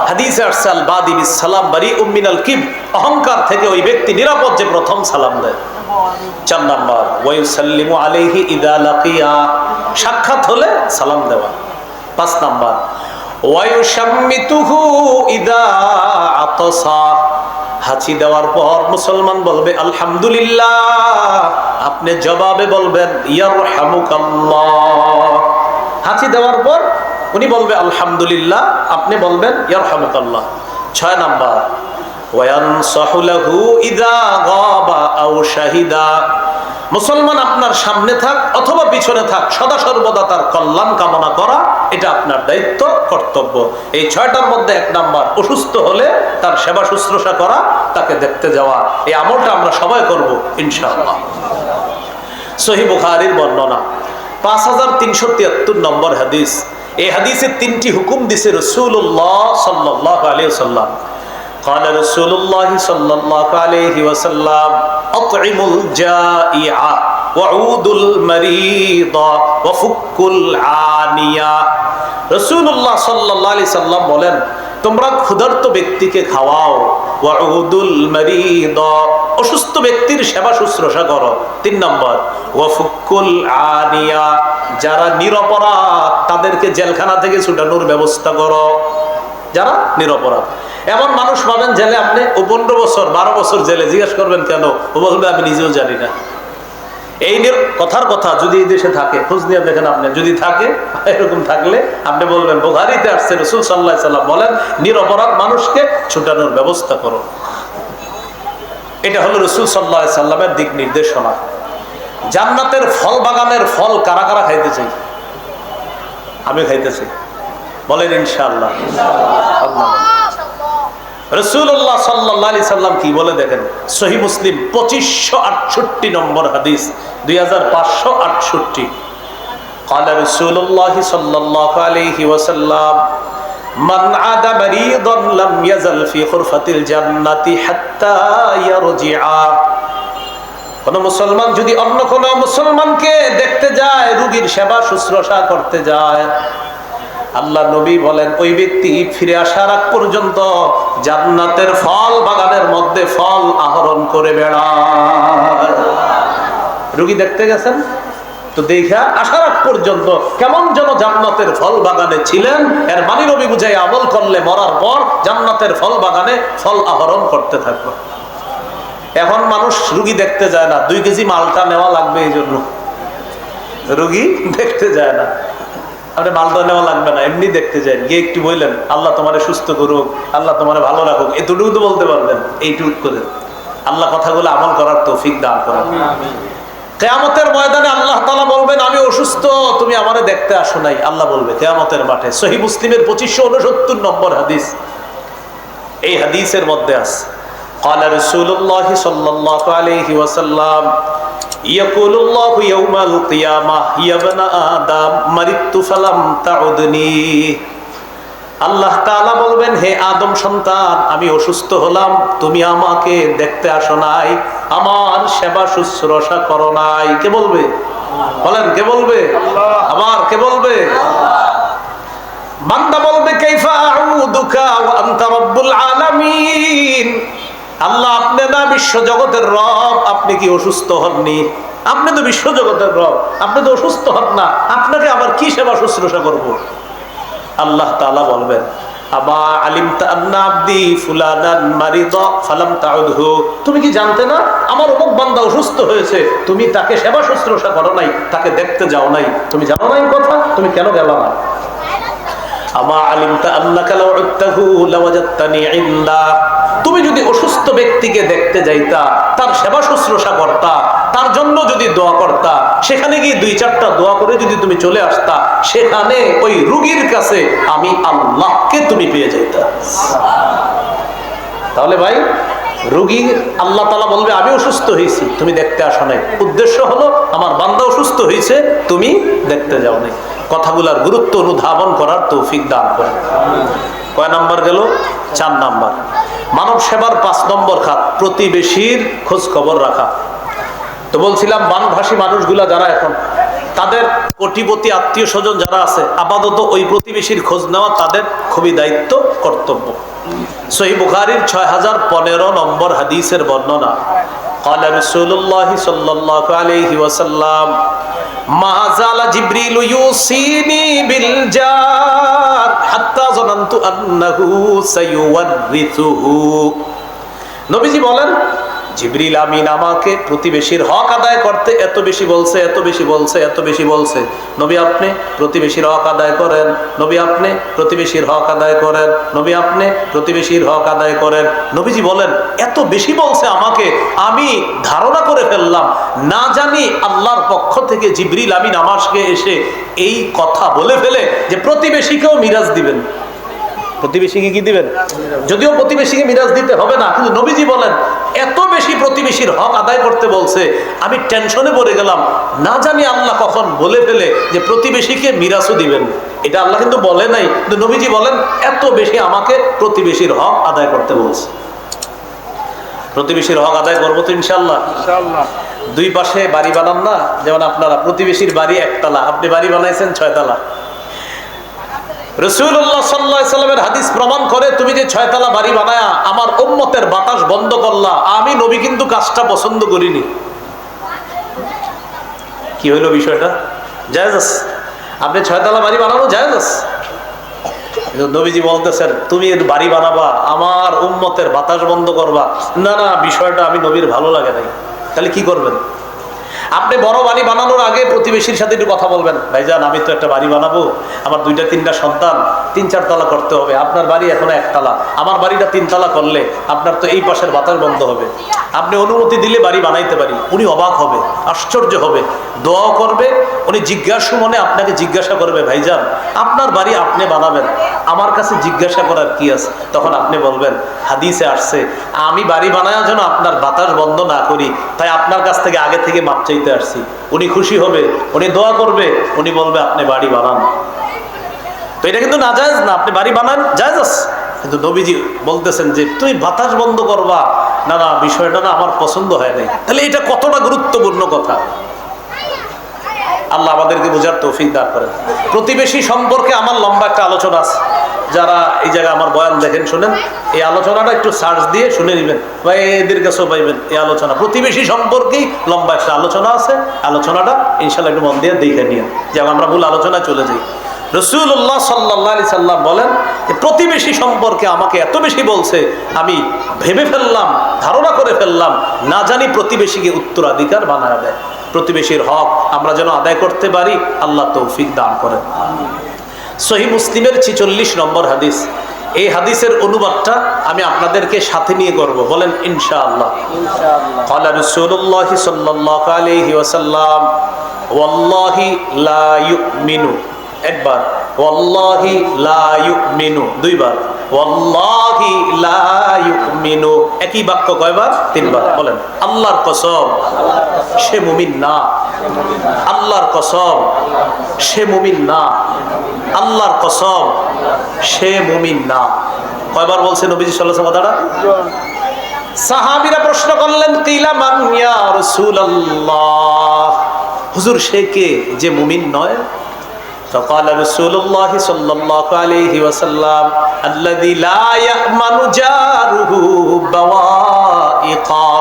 হাদিসে আসছে আল বাদি বিস সালাম বারিউম মিনাল কিবর, অহংকার থেকে ওই ব্যক্তি নিরাপদ যে প্রথম সালাম দেয়। 4 নাম্বার ওয়ায়ুসাল্লিমু আলাইহি ইদা লাকিয়া, সাক্ষাৎ হলে সালাম দেওয়া। 5 নাম্বার ওয়ায়ুশাম্মিতুহু ইদা আতাসা, হাঁচি দেওয়ার পর মুসলমান বলবে আলহামদুলিল্লাহ, আপনি জবাবে বলবেন ইয়ারহামুকাল্লাহ। হাঁচি দেওয়ার পর উনি বলবে আলহামদুলিল্লাহ, আপনি বলবেন ইয়ারহামুকাল্লাহ। 6 নাম্বার ওয়ায়ানসাহু লাহু ইযা গাবা আও শাহিদা, মুসলমান আপনার সামনে থাক অথবা পিছনে থাক, সদা সর্বদা তার কল্যাণ কামনা করা, এটা আপনার দায়িত্ব, কর্তব্য। এই 6টার মধ্যে 1 নাম্বার, অসুস্থ হলে তার সেবা শুশ্রূষা করা, তাকে দেখতে যাওয়া। এই আমলটা আমরা সবাই করব ইনশাআল্লাহ। সহিহ বুখারীর বর্ণনা 5373 নম্বর হাদিস। এই হাদিসে 3টি হুকুম দিছে রাসূলুল্লাহ সাল্লাল্লাহু আলাইহি ওয়াসাল্লাম। قال رسول الله صلى الله عليه وسلم أطعم الجائع وعود المريض وفك العانية। রাসূলুল্লাহ সাল্লাল্লাহু আলাইহি সাল্লাম বলেন, তোমরা ক্ষুধার্ত ব্যক্তিকে খাওয়াও, ওয়াউদুল মারিদ, অসুস্থ ব্যক্তির সেবা শুশ্রূষা করো। 3 নম্বর ওয়াফুকুল আনিয়া, যারা নিরপরাধ তাদেরকে জেলখানা থেকে ছুটানোর ব্যবস্থা করো। যারা নিরপরাধ, এমন মানুষ পাবেন জেলে আপনি, ও 15 বছর 12 বছর জেলে, জিজ্ঞেস করবেন কেন? ও বলবে আমি নিজেও জানি না। এই কথার কথা যদি এই দেশে থাকে, খোঁজ নিয়ে দেখেন আপনি, যদি থাকে, এরকম থাকলে আপনি বলবেন বুখারীতে আসছে রাসূল সাল্লাল্লাহু আলাইহি সাল্লাম বলেন, নিরপরাধ মানুষকে ছুটানোর ব্যবস্থা করো। এটা হলো রাসূল সাল্লাল্লাহু আলাইহি সাল্লামের দিক নির্দেশনা। জান্নাতের ফল বাগানের ফল কারা কারা খাইতে চাই? আমি খাইতে চাই, বলেন ইনশাআল্লাহ। রাসূলুল্লাহ সাল্লাল্লাহু আলাইহি সাল্লাম কি বলে দেখেন, সহিহ মুসলিম 2568 নম্বর হাদিস, 2568। قال رسول الله صلى الله عليه وسلم من عاد مريضا لم يزل في غرفة الجنة حتى يرجع। কোন মুসলমান যদি অন্য কোন মুসলমানকে দেখতে যায়, রোগীর সেবা শুশ্রূষা করতে যায়, আল্লাহ নবী বলেন ওই ব্যক্তি ফিরে আসার আগ পর্যন্ত জান্নাতের ফল বাগানের মধ্যে ফল আহরণ করে বেড়ায়। রোগী দেখতে গেছেন তো দেখা আসার আগ পর্যন্ত কেমন যেন জান্নাতের ফল বাগানে ছিলেন, এর মানে নবী বুঝাই আমল করলে মরার পর জান্নাতের ফল বাগানে ফল আহরণ করতে থাকবে। এখন মানুষ রুগী দেখতে যায় না, 2 কেজি মালটা নেওয়া লাগবে, এই জন্য রুগী দেখতে যায় না। আপনি মালটা নেওয়া লাগবে না, এমনি দেখতে যায়, গিয়ে একটু বললেন আল্লাহ তোমারে সুস্থ করুক, আল্লাহ তোমারে ভালো রাখুক, এতটুকু তো বলতে পারবেন, এইটুকু করে আল্লাহ কথাগুলো আমল করার তৌফিক দান করেন। কিয়ামতের ময়দানে আল্লাহ তাআলা বলবেন আমি অসুস্থ, তুমি আমারে দেখতে আসো নাই। আল্লাহ বলবে কিয়ামতের মাঠে। সহিহ মুসলিমের 2569 নম্বর হাদিস। এই হাদিসের মধ্যে আছে قال رسول الله صلى الله عليه وسلم يقول الله يوم القيامة يا ابن آدم مرضت فلم تعدني। আল্লাহ তাআলা বলবেন হে আদম সন্তান, আমি অসুস্থ হলাম, তুমি আমাকে দেখতে আসো নাই, আমার সেবা শুশ্রূষা করো নাই। কে বলবে? বলেন কে বলবে? আবার কে বলবে? বান্দা বলবে কাইফা আউদুকা ওয়া আনতা রাব্বুল আলামিন। আল্লাহ আপনি না বিশ্ব জগতের রব, আপনি কি অসুস্থ হননি? আপনি তো বিশ্ব জগতের রব, আপনি তো অসুস্থ হন না, আপনাকে আবার কি সেবা শুশ্রূষা করব? আল্লাহ তাআলা বলবেন আমা আলিমতা আন্না আবদি ফুলানান মারিদা ফালাম তাউদহু। তুমি কি জানতে না আমার অমুক বান্দা অসুস্থ হয়েছে, তুমি তাকে সেবা শুশ্রূষা করো নাই, তাকে দেখতে যাও নাই, তুমি জানো না এই কথা, তুমি কেন গেলা না? আমা আলিমতা আন্নাকা লাউ উত্তাহু লাওয়াজাদতানি ইনদা। তুমি যদি অসুস্থ ব্যক্তিকে দেখতে যাইতা, তার সেবা শুশ্রূষা করতা, তার জন্য যদি দোয়া করতা, সেখানে গিয়ে 2-4টা দোয়া করে যদি তুমি চলে আসতা, সেখানে ওই রোগীর কাছে আমি আল্লাহকে তুমি পেয়ে যাইতা। তাহলে ভাই রোগী আল্লাহ তাআলা বলবে আমি অসুস্থ হয়েছি, তুমি দেখতে আসো নাই। উদ্দেশ্য হলো আমার বান্দা অসুস্থ হয়েছে, তুমি দেখতে যাও নাই। কথাগুলার গুরুত্ব অনুধাবন করার তৌফিক দান করেন। কয় নাম্বার গেল? 4 নাম্বার। মানব সেবার 5 নম্বর খাত প্রতিবেশীর খোঁজ খবর রাখা। তো বলছিলাম বানভাসী মানুষগুলা যারা এখন, তাদের কোটিপতি আত্মীয় স্বজন যারা আছে, আপাতত ওই প্রতিবেশীর খোঁজ নেওয়া তাদের খুবই দায়িত্ব, কর্তব্য। সহিহ বুখারীর 6015 নম্বর হাদিসের বর্ণনা। قال رسول الله صلى الله عليه وسلم ما زال جبريل يوصيني بالجار حتى ظننت انه سيورثه। নবীজি বলেন জিবরিল আমিন আমাকে প্রতিবেশীর হক আদায় করতে এত বেশি বলছে, এত বেশি বলছে, এত বেশি বলছে। নবী আপনি প্রতিবেশীর হক আদায় করেন, নবী আপনি প্রতিবেশীর হক আদায় করেন, নবী আপনি প্রতিবেশীর হক আদায় করেন। নবীজি বলেন এত বেশি বলছে আমাকে, আমি ধারণা করে ফেললাম না জানি আল্লাহর পক্ষ থেকে জিবরিল আমিন আমাকে এসে এই কথা বলে ফেলে যে প্রতিবেশীকেও মিরাজ দিবেন। প্রতিবেশীকে কি দিবেন? যদিও প্রতিবেশীকে মিরাজ দিতে হবে না, কিন্তু নবীজি বলেন এত বেশি প্রতিবেশীর হক আদায় করতে বলছে, আমি টেনশনে পড়ে গেলাম, না জানি আল্লাহ কখন বলে ফেলে যে প্রতিবেশীকে মিরাজও দিবেন। এটা আল্লাহ কিন্তু বলে নাই, কিন্তু নবীজি বলেন এত বেশি আমাকে প্রতিবেশীর হক আদায় করতে বলছে। প্রতিবেশীর হক আদায় করবো তো ইনশাআল্লাহ। ইনশাআল্লাহ। 2 পাশে বাড়ি বানান না, যেমন আপনারা প্রতিবেশীর বাড়ি 1 তলা, আপনি বাড়ি বানাইছেন 6 তলা। রাসূলুল্লাহ সাল্লাল্লাহু আলাইহি সাল্লামের হাদিস প্রমাণ করে তুমি যে 6 তলা বাড়ি বানায়া আমার উম্মতের বাতাস বন্ধ করলা, আমি নবী কিন্তু কাজটা পছন্দ করিনি। কি হইল বিষয়টা? জায়েজ আছে, আপনি 6 তলা বাড়ি বানানো জায়েজ আছে। নবীজি বলতেছেন তুমি এর বাড়ি বানাবা, আমার উম্মতের বাতাস বন্ধ করবা, না না, বিষয়টা আমি নবীর ভালো লাগে নাই। তাহলে কি করবেন? আপনি বড় বাড়ি বানানোর আগে প্রতিবেশীর সাথে একটু কথা বলবেন, ভাইজান আমি তো একটা বাড়ি বানাবো, আমার 2-3টা সন্তান, 3-4 তলা করতে হবে, আপনার বাড়ি এখনো 1 তলা, আমার বাড়িটা 3 তলা করলে আপনার তো এই পাশের বাতাস বন্ধ হবে, আপনি অনুমতি দিলে বাড়ি বানাইতে পারি। উনি অবাক হবে, আশ্চর্য হবে, দোয়াও করবে। উনি জিজ্ঞাসা মনে আপনাকে জিজ্ঞাসা করবে, ভাইজান আপনার বাড়ি আপনি বানাবেন, আমার কাছে জিজ্ঞাসা করার কি আছে? তখন আপনি বলবেন, হাদিসে আসছে আমি বাড়ি বানানোর জন্য আপনার বাতাস বন্ধ না করি, তাই আপনার কাছ থেকে আগে থেকে মাপ চাইতে আসছি। উনি খুশি হবে, উনি দোয়া করবে, উনি বলবে আপনি বাড়ি বানান। তো এটা কিন্তু নাজায়েজ না, আপনি বাড়ি বানান জায়েজ আছে, কিন্তু নবীজি বলতেছেন যে তুমি বাতাস বন্ধ করবা, না না বিষয়টা না আমার পছন্দ হয় নাই। তাহলে এটা কতটা গুরুত্বপূর্ণ কথা, আল্লাহ আমাদেরকে বোঝার তৌফিক দান করেন। প্রতিবেশী সম্পর্কে আমার লম্বা একটা আলোচনা আছে, যারা এই জায়গায় আমার বয়ান দেখেন শুনেন, এই আলোচনাটা একটু সার্চ দিয়ে শুনে নেবেন বা এদের কাছেও পাইবেন। এই আলোচনা প্রতিবেশী সম্পর্কেই লম্বা একটা আলোচনা আছে, আলোচনাটা ইনশাল্লাহ একটু মন দিয়ে দেখে নিয়ে, যেমন আমরা মূল আলোচনায় চলে যাই। রাসূলুল্লাহ সাল্লাল্লাহু আলাইহি সাল্লাম বলেন যে প্রতিবেশী সম্পর্কে আমাকে এত বেশি বলছে, আমি ভেবে ফেললাম, ধারণা করে ফেললাম, না জানি প্রতিবেশীকে উত্তরাধিকার বানায় দেয়। প্রতিবেশীর হক আমরা যেন আদায় করতে পারি, আল্লাহ তৌফিক দান করেন। সহিহ মুসলিমের 46 নম্বর হাদিস, এই হাদিসের অনুবাদটা আমি আপনাদেরকে সাথে নিয়ে করব, বলেন ইনশাআল্লাহ। ক্বালা রাসূলুল্লাহ সাল্লাল্লাহু আলাইহি ওয়াসাল্লাম ওয়াল্লাহি লা ইউমিনু, একবার ওয়াল্লাহি লা ইউমিনু, দুইবার ওয়াল্লাহি লা ইউমিনু, একই বাক্য কয়বার? 3 বার। বলেন আল্লাহর কসম সে মুমিন না, আল্লাহর কসম সে মুমিন না, আল্লাহর কসম সে মুমিন না। কয়বার বলছেন নবীজি সাল্লাল্লাহু আলাইহি ওয়াসাল্লাম কথাটা? সাহাবীরা প্রশ্ন করলেন, কিলা মান ইয়া রাসূলুল্লাহ, হুজুর সে কে যে মুমিন নয়? فقال رسول الله صلى الله عليه وسلم الذي لا يأمن جاره بوائقا,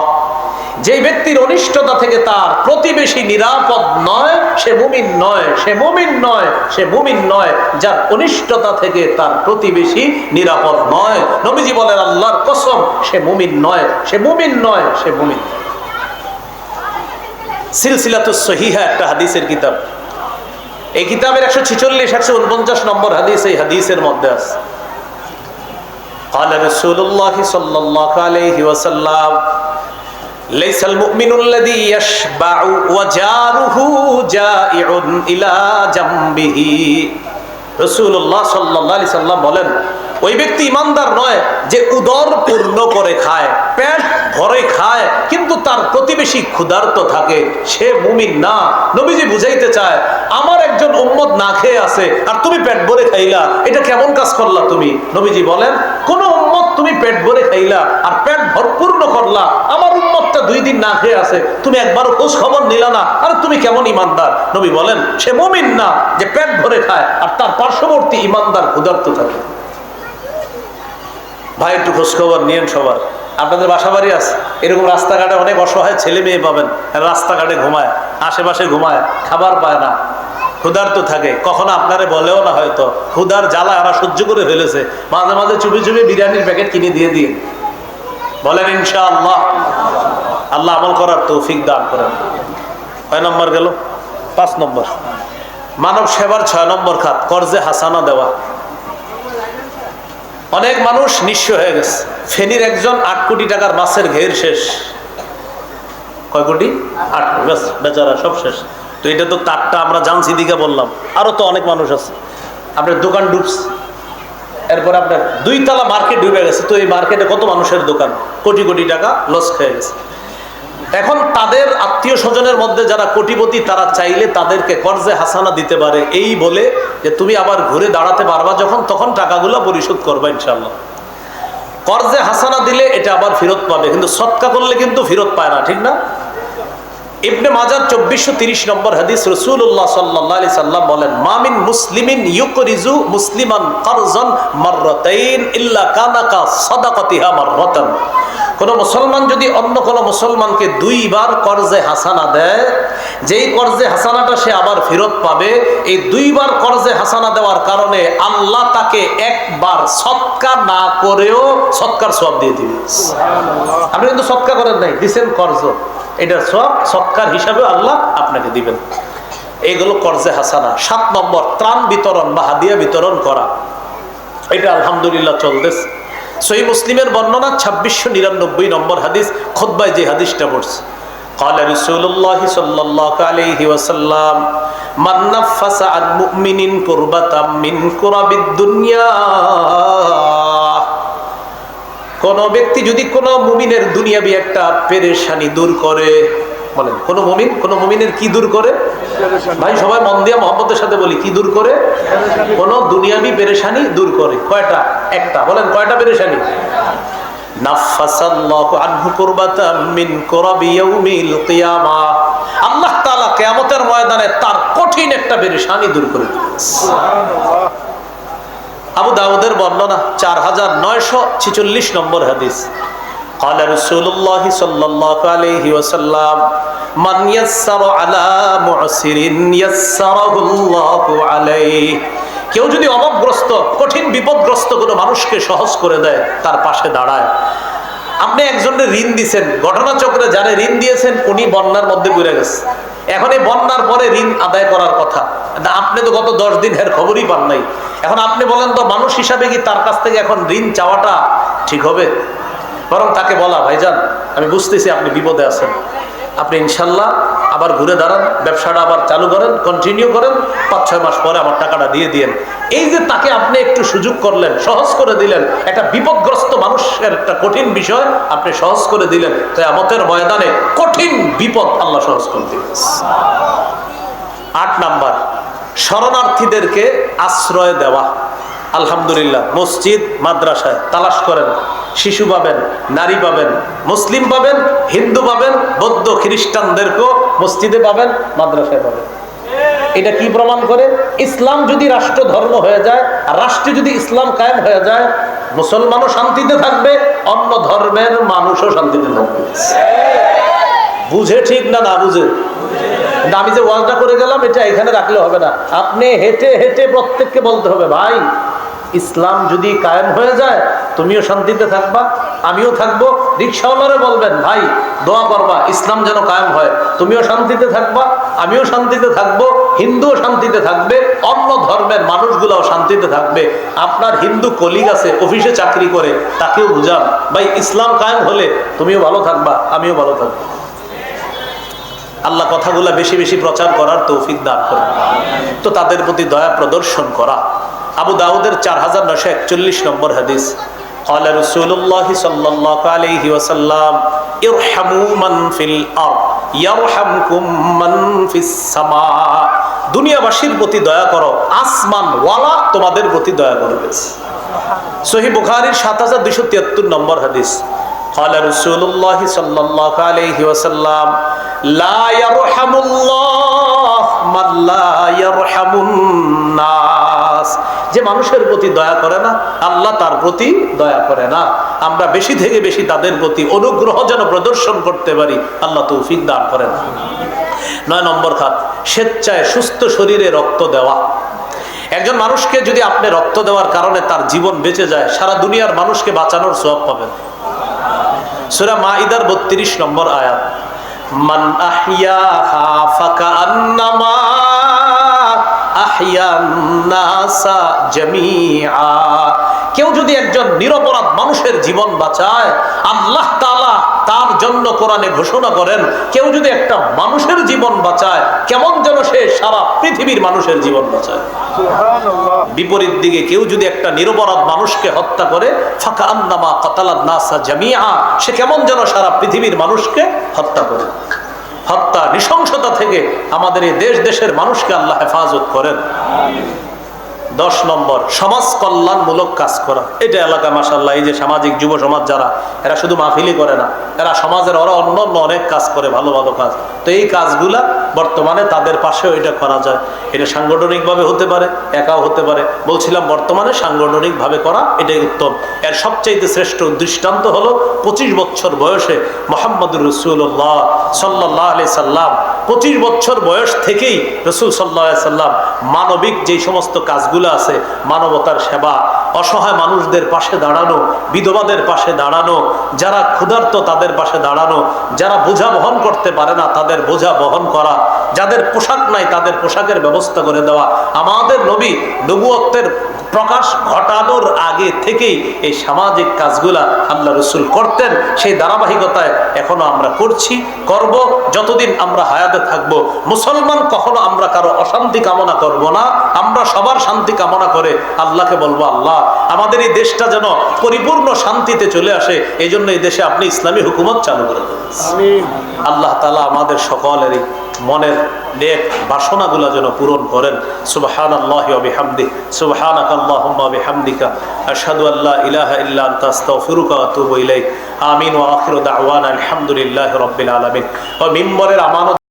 যে ব্যক্তির অনিষ্টতা থেকে তার প্রতিবেশী নিরাপদ নয় সে মুমিন নয়, সে মুমিন নয়, সে মুমিন নয় যার অনিষ্টতা থেকে তার প্রতিবেশী নিরাপদ নয়। নবীজি বলেন আল্লাহর কসম সে মুমিন নয়, সে মুমিন নয়, সে মুমিন। সিলসিলাতুস সহিহা একটা হাদিসের কিতাব, এই কিতাবের 146-149 নম্বর হাদিস, এই হাদিসের মধ্যে আছে قال رسول الله صلى الله عليه وسلم ليس المؤمن الذي يشبع وجاره جائع إلى جنبه। রাসূলুল্লাহ সাল্লাল্লাহু আলাইহি সাল্লাম বলেন ওই ব্যক্তি ইমানদার নয় যে উদর পূর্ণ করে খায়, পেট ভরে খায়, কিন্তু তার প্রতিবেশী ক্ষুধার্ত থাকে, সে মুমিন না। নবীজি বুঝাইতে চায় আমার একজন উম্মত না খেয়ে আছে আর তুমি পেট ভরে খাইলা, এটা কেমন কাজ করলা তুমি? নবীজি বলেন কোন উম্মত তুমি পেট ভরে খাইলা আর পেট ভরপূর্ণ করলা, আমার উম্মতটা 2 দিন না খেয়ে আছে, তুমি একবারও খোঁজ খবর নিলা না, আর তুমি কেমন ইমানদার? নবী বলেন সে মুমিন না যে পেট ভরে খায় আর তার পার্শ্ববর্তী ইমানদার ক্ষুধার্ত থাকে। ভাই একটু খোঁজ খবর নিয়েন সবার। আপনাদের বাসা বাড়ি আছে, এরকম রাস্তাঘাটে অনেক অসহায় ছেলে মেয়ে পাবেন, রাস্তাঘাটে ঘুমায়, আশেপাশে ঘুমায়, খাবার পায় না, ক্ষুধার্ত থাকে, কখনো আপনারে বলেও না, হয়তো ক্ষুধার জ্বালা এরা সহ্য করে ফেলেছে, মাঝে মাঝে চুপি চুপি বিরিয়ানির প্যাকেট কিনে দিয়ে দিয়ে। বলেন ইনশাআল্লাহ, আল্লাহ আমল করার তৌফিক দান করেন। 6 নম্বর গেল। 5 নম্বর মানব সেবার 6 নম্বর খাত কর্জে হাসানা দেওয়া। অনেক মানুষ নিঃস্ব হয়ে গেছে। ফেনীর একজন 8 কোটি টাকার মাছের ঘের শেষ। কয় কোটি? 8 কোটি, ব্যাস বেচারা সব শেষ। তো এটা তো তারটা আমরা জানছি দিকে বললাম, আরো তো অনেক মানুষ আছে। আপনার দোকান ডুবছে, এরপর আপনার 2 তলা মার্কেট ডুবে গেছে। তো এই মার্কেটে কত মানুষের দোকান, কোটি কোটি টাকা লস খেয়ে গেছে। এখন তাদের আত্মীয় স্বজনের মধ্যে যারা কোটিপতি, তারা চাইলে তাদেরকে কর্জে হাসানা দিতে পারে, এই বলে যে তুমি আবার ঘুরে দাঁড়াতে পারবা যখন, তখন টাকাগুলো পরিশোধ করবা ইনশাআল্লাহ। কর্জে হাসানা দিলে এটা আবার ফেরত পাবে, কিন্তু সদকা করলে কিন্তু ফেরত পায় না, ঠিক না? ইবনে মাজাহ 2430 নম্বর হাদিস, রাসূলুল্লাহ সাল্লাল্লাহু আলাইহি সাল্লাম বলেন মামিন মুসলিমিন ইউকরিজু মুসলিমান কারজান মাররাতাইন ইল্লা কানা কা সাদাকাতিহা মাররাতান। কোন মুসলমান যদি অন্য কোন মুসলমানকে 2 বার কর্জে হাসানা দেয়, যেই কর্জে হাসানাটা সে আবার ফেরত পাবে, এই 2 বার কর্জে হাসানা দেওয়ার কারণে আল্লাহ তাকে একবার সদকা না করেও সদকার সওয়াব দিয়ে দিবে। আপনি কিন্তু সদকা করেন নাই, দিবেন কর্জ, এটার সওয়াব সৎকার হিসাবে আল্লাহ আপনাকে দিবেন। এইগুলো কর্জে হাসানা। 7 নম্বর, ত্রাণ বিতরণ বা হাদিয়া বিতরণ করা। এটা আলহামদুলিল্লাহ চলতেছে। সহিহ মুসলিমের বর্ণনা 2699 নম্বর হাদিস, খুতবায় যে হাদিসটা পড়ছে, قال رسول الله صلى الله عليه وسلم من نفس عن مؤمن كربة من كرب الدنيا, কোন ব্যক্তি যদি কোন মুমিনের দুনিয়াবি একটা পেরেশানি দূর করে, বলেন কোন মুমিনের কি দূর করে? ভাই সবাই মন দিয়ে মহব্বতের সাথে বলি, কি দূর করে? কোন দুনিয়াবি পেরেশানি দূর করে। কয়টা? একটা। বলেন কয়টা পেরেশানি? নাফাসাল্লাহু আনহু কুরবাতাম মিন কুরাবি ইয়াউমিল কিয়ামাহ, আল্লাহ তাআলা কিয়ামতের ময়দানে তার কঠিন একটা পেরেশানি দূর করে দিবেন। সুবহানাল্লাহ। আবু দাউদের বর্ণনা 4946 নম্বর হাদিস, قال رسول الله صلى الله عليه وسلم من يسر على معسر يسره الله عليه, কেউ যদি অভাবগ্রস্ত কঠিন বিপদগ্রস্ত কোনো মানুষকে সহজ করে দেয়, তার পাশে দাঁড়ায়। আপনি একজনের ঋণ দিয়েছেন, ঘটনাচক্রে যারা ঋণ দিয়েছেন উনি বন্যার মধ্যে পড়ে গেছে, এখন এই বন্যার পরে ঋণ আদায় করার কথা, আপনি তো গত 10 দিন এর খবরই পান নাই। এখন আপনি বলেন তো মানুষ হিসাবে কি তার কাছ থেকে এখন ঋণ চাওয়াটা ঠিক হবে? বরং তাকে বলা, ভাইজান আমি বুঝতেছি আপনি বিপদে আছেন, আপনি ইনশাল্লাহ আবার ঘুরে দাঁড়ান, ব্যবসাটা আবার চালু করেন, কন্টিনিউ করেন, 5-6 মাস পরে আমার টাকাটা দিয়ে দিয়েন। এই যে তাকে আপনি একটু সুযোগ করলেন, সহজ করে দিলেন, একটা বিপদগ্রস্ত মানুষের একটা কঠিন বিষয় আপনি সহজ করে দিলেন, কিয়ামতের ময়দানে কঠিন বিপদ আল্লাহ সহজ করে দিবেন। 8 নাম্বার, শরণার্থীদেরকে আশ্রয় দেওয়া। আলহামদুলিল্লাহ মসজিদ মাদ্রাসায় তালাশ করেন, শিশু পাবেন, নারী পাবেন, মুসলিম পাবেন, হিন্দু পাবেন, বৌদ্ধ খ্রিস্টানদেরকেও মসজিদে পাবেন, মাদ্রাসায় পাবেন। এটা কি প্রমাণ করে? ইসলাম যদি রাষ্ট্র ধর্ম হয়ে যায়, আর রাষ্ট্রে যদি ইসলাম কায়েম হয়ে যায়, মুসলমানও শান্তিতে থাকবে, অন্য ধর্মের মানুষও শান্তিতে থাকবে। বুঝে ঠিক না? না বুঝে? আমি যে ওয়াজটা করে গেলাম এটা এখানে রাখলে হবে না, আপনি হেঁটে হেঁটে প্রত্যেককে বলতে হবে, ভাই ইসলাম যদি কায়েম হয়ে যায় তুমিও শান্তিতে থাকবা, আমিও থাকবো। রিক্সাওয়ালারে বলবেন, ভাই দোয়া করবা ইসলাম যেন কায়েম হয়, তুমিও শান্তিতে থাকবা, আমিও শান্তিতে থাকবো, হিন্দুও শান্তিতে থাকবে, অন্য ধর্মের মানুষগুলাও শান্তিতে থাকবে। আপনার হিন্দু কলিগ আছে অফিসে চাকরি করে, তাকেও বুঝান, ভাই ইসলাম কায়েম হলে তুমিও ভালো থাকবা, আমিও ভালো থাকবো। আল্লাহ কথাগুলা বেশি বেশি প্রচার করার তৌফিক দান করেন। তো তাদের প্রতি দয়া প্রদর্শন করা। আবু দাউদের 4941 নম্বর হাদিস, قال رسول الله صلى الله عليه وسلم ارحموا من في الارض يرحمكم من في السماء, দুনিয়াবাসীর প্রতি দয়া করো, আসমান ওয়ালা তোমাদের প্রতি দয়া করবে। সহিহ বুখারীর 7273 নম্বর হাদিস, قال رسول الله صلى الله عليه وسلم لا يرحم الله من لا يرحم الناس, যে মানুষের প্রতি দয়া করে না আল্লাহ তার প্রতি দয়া করে না। আমরা বেশি থেকে বেশি তাদের প্রতি অনুগ্রহ যেন প্রদর্শন করতে পারি, আল্লাহ তৌফিক দান করেন। 9 নম্বর খাত, স্বেচ্ছায় সুস্থ শরীরে রক্ত দেওয়া। একজন মানুষকে যদি আপনি রক্ত দেওয়ার কারণে তার জীবন বেঁচে যায়, সারা দুনিয়ার মানুষকে বাঁচানোর সওয়াব পাবেন। সূরা মাইদার 32 নম্বর আয়াত, মান আহইয়াহা ফাকান্নামা আহইয়ান নাসা জামিআ, কেউ যদি একজন নিরপরাধ মানুষের জীবন বাঁচায়, আল্লাহ তাআলা তার জন্য কোরআনে ঘোষণা করেন, কেউ যদি একটা মানুষের জীবন বাঁচায় কেমন যেন সে সারা পৃথিবীর মানুষের জীবন বাঁচায়। সুবহানাল্লাহ। বিপরীত দিকে কেউ যদি একটা নিরপরাধ মানুষকে হত্যা করে, ফাকান্নামা কাতালান নাসা জামিআ, সে কেমন যেন সারা পৃথিবীর মানুষকে হত্যা করে। হত্যা নৃশংসতা থেকে আমাদের এই দেশ দেশের মানুষকে আল্লাহ হেফাজত করেন। 10 নম্বর, সমাজ কল্যাণমূলক কাজ করা। এটা এলাকা মাশাআল্লাহ এই যে সামাজিক যুব সমাজ যারা, এরা শুধু মাহফিলই করে না, এরা সমাজের অন্য অনেক কাজ করে, ভালো ভালো কাজ। তো এই কাজগুলা বর্তমানে তাদের পাশেও এটা করা যায়। এটা সাংগঠনিকভাবে হতে পারে, একাও হতে পারে। বলছিলাম বর্তমানে সাংগঠনিকভাবে করা এটাই উত্তম। এর সবচাইতে শ্রেষ্ঠ দৃষ্টান্ত হলো 25 বছর বয়সে মুহাম্মদুর রাসূলুল্লাহ সাল্লাল্লাহু আলাইহি সাল্লাম, 25 বছর বয়স থেকেই রাসূল সাল্লাল্লাহু আলাইহি সাল্লাম মানবিক যে সমস্ত কাজগুলো আছে, মানবতার সেবা, অসহায় মানুষদের পাশে দাঁড়ানো, বিধবাদের পাশে দাঁড়ানো, যারা ক্ষুধার্ত তাদের পাশে দাঁড়ানো, যারা বোঝা বহন করতে পারে না তাদের বোঝা বহন করা, যাদের পোশাক নাই তাদের পোশাকের ব্যবস্থা করে দেওয়া। আমাদের নবী নবুয়তের প্রকাশ ঘটানোর আগে থেকেই এই সামাজিক কাজগুলা আল্লাহ রসুল করতেন। সেই ধারাবাহিকতায় এখনো আমরা করছি, করব যতদিন আমরা হায়াতে থাকব। মুসলমান কখনো আমরা কারো অশান্তি কামনা করব না, আমরা সবার শান্তি কামনা করে আল্লাহকে বলবো, আল্লাহ আমাদের এই দেশটা যেন পরিপূর্ণ শান্তিতে চলে আসে, এই জন্য এই দেশে আপনি ইসলামী হুকুমত চালু করে দেন। আমিন। আল্লাহ তাআলা আমাদের সকলেরই মনের নেক বাসনাগুলো যেন পূরণ করেন। সুবহানাল্লাহি ওয়া বিহামদিহি, সুবহানাকাল্লাহুম্মা ওয়া বিহামদিকা, আশহাদু আল্লা ইলাহা ইল্লা আনতা আস্তাগফিরুকা ওয়া আতুবু ইলাইক। আমিন ওয়া আখিরু দাওয়ানা আলহামদুলিল্লাহি রাব্বিল আলামিন। ও মিম্বরের আমানত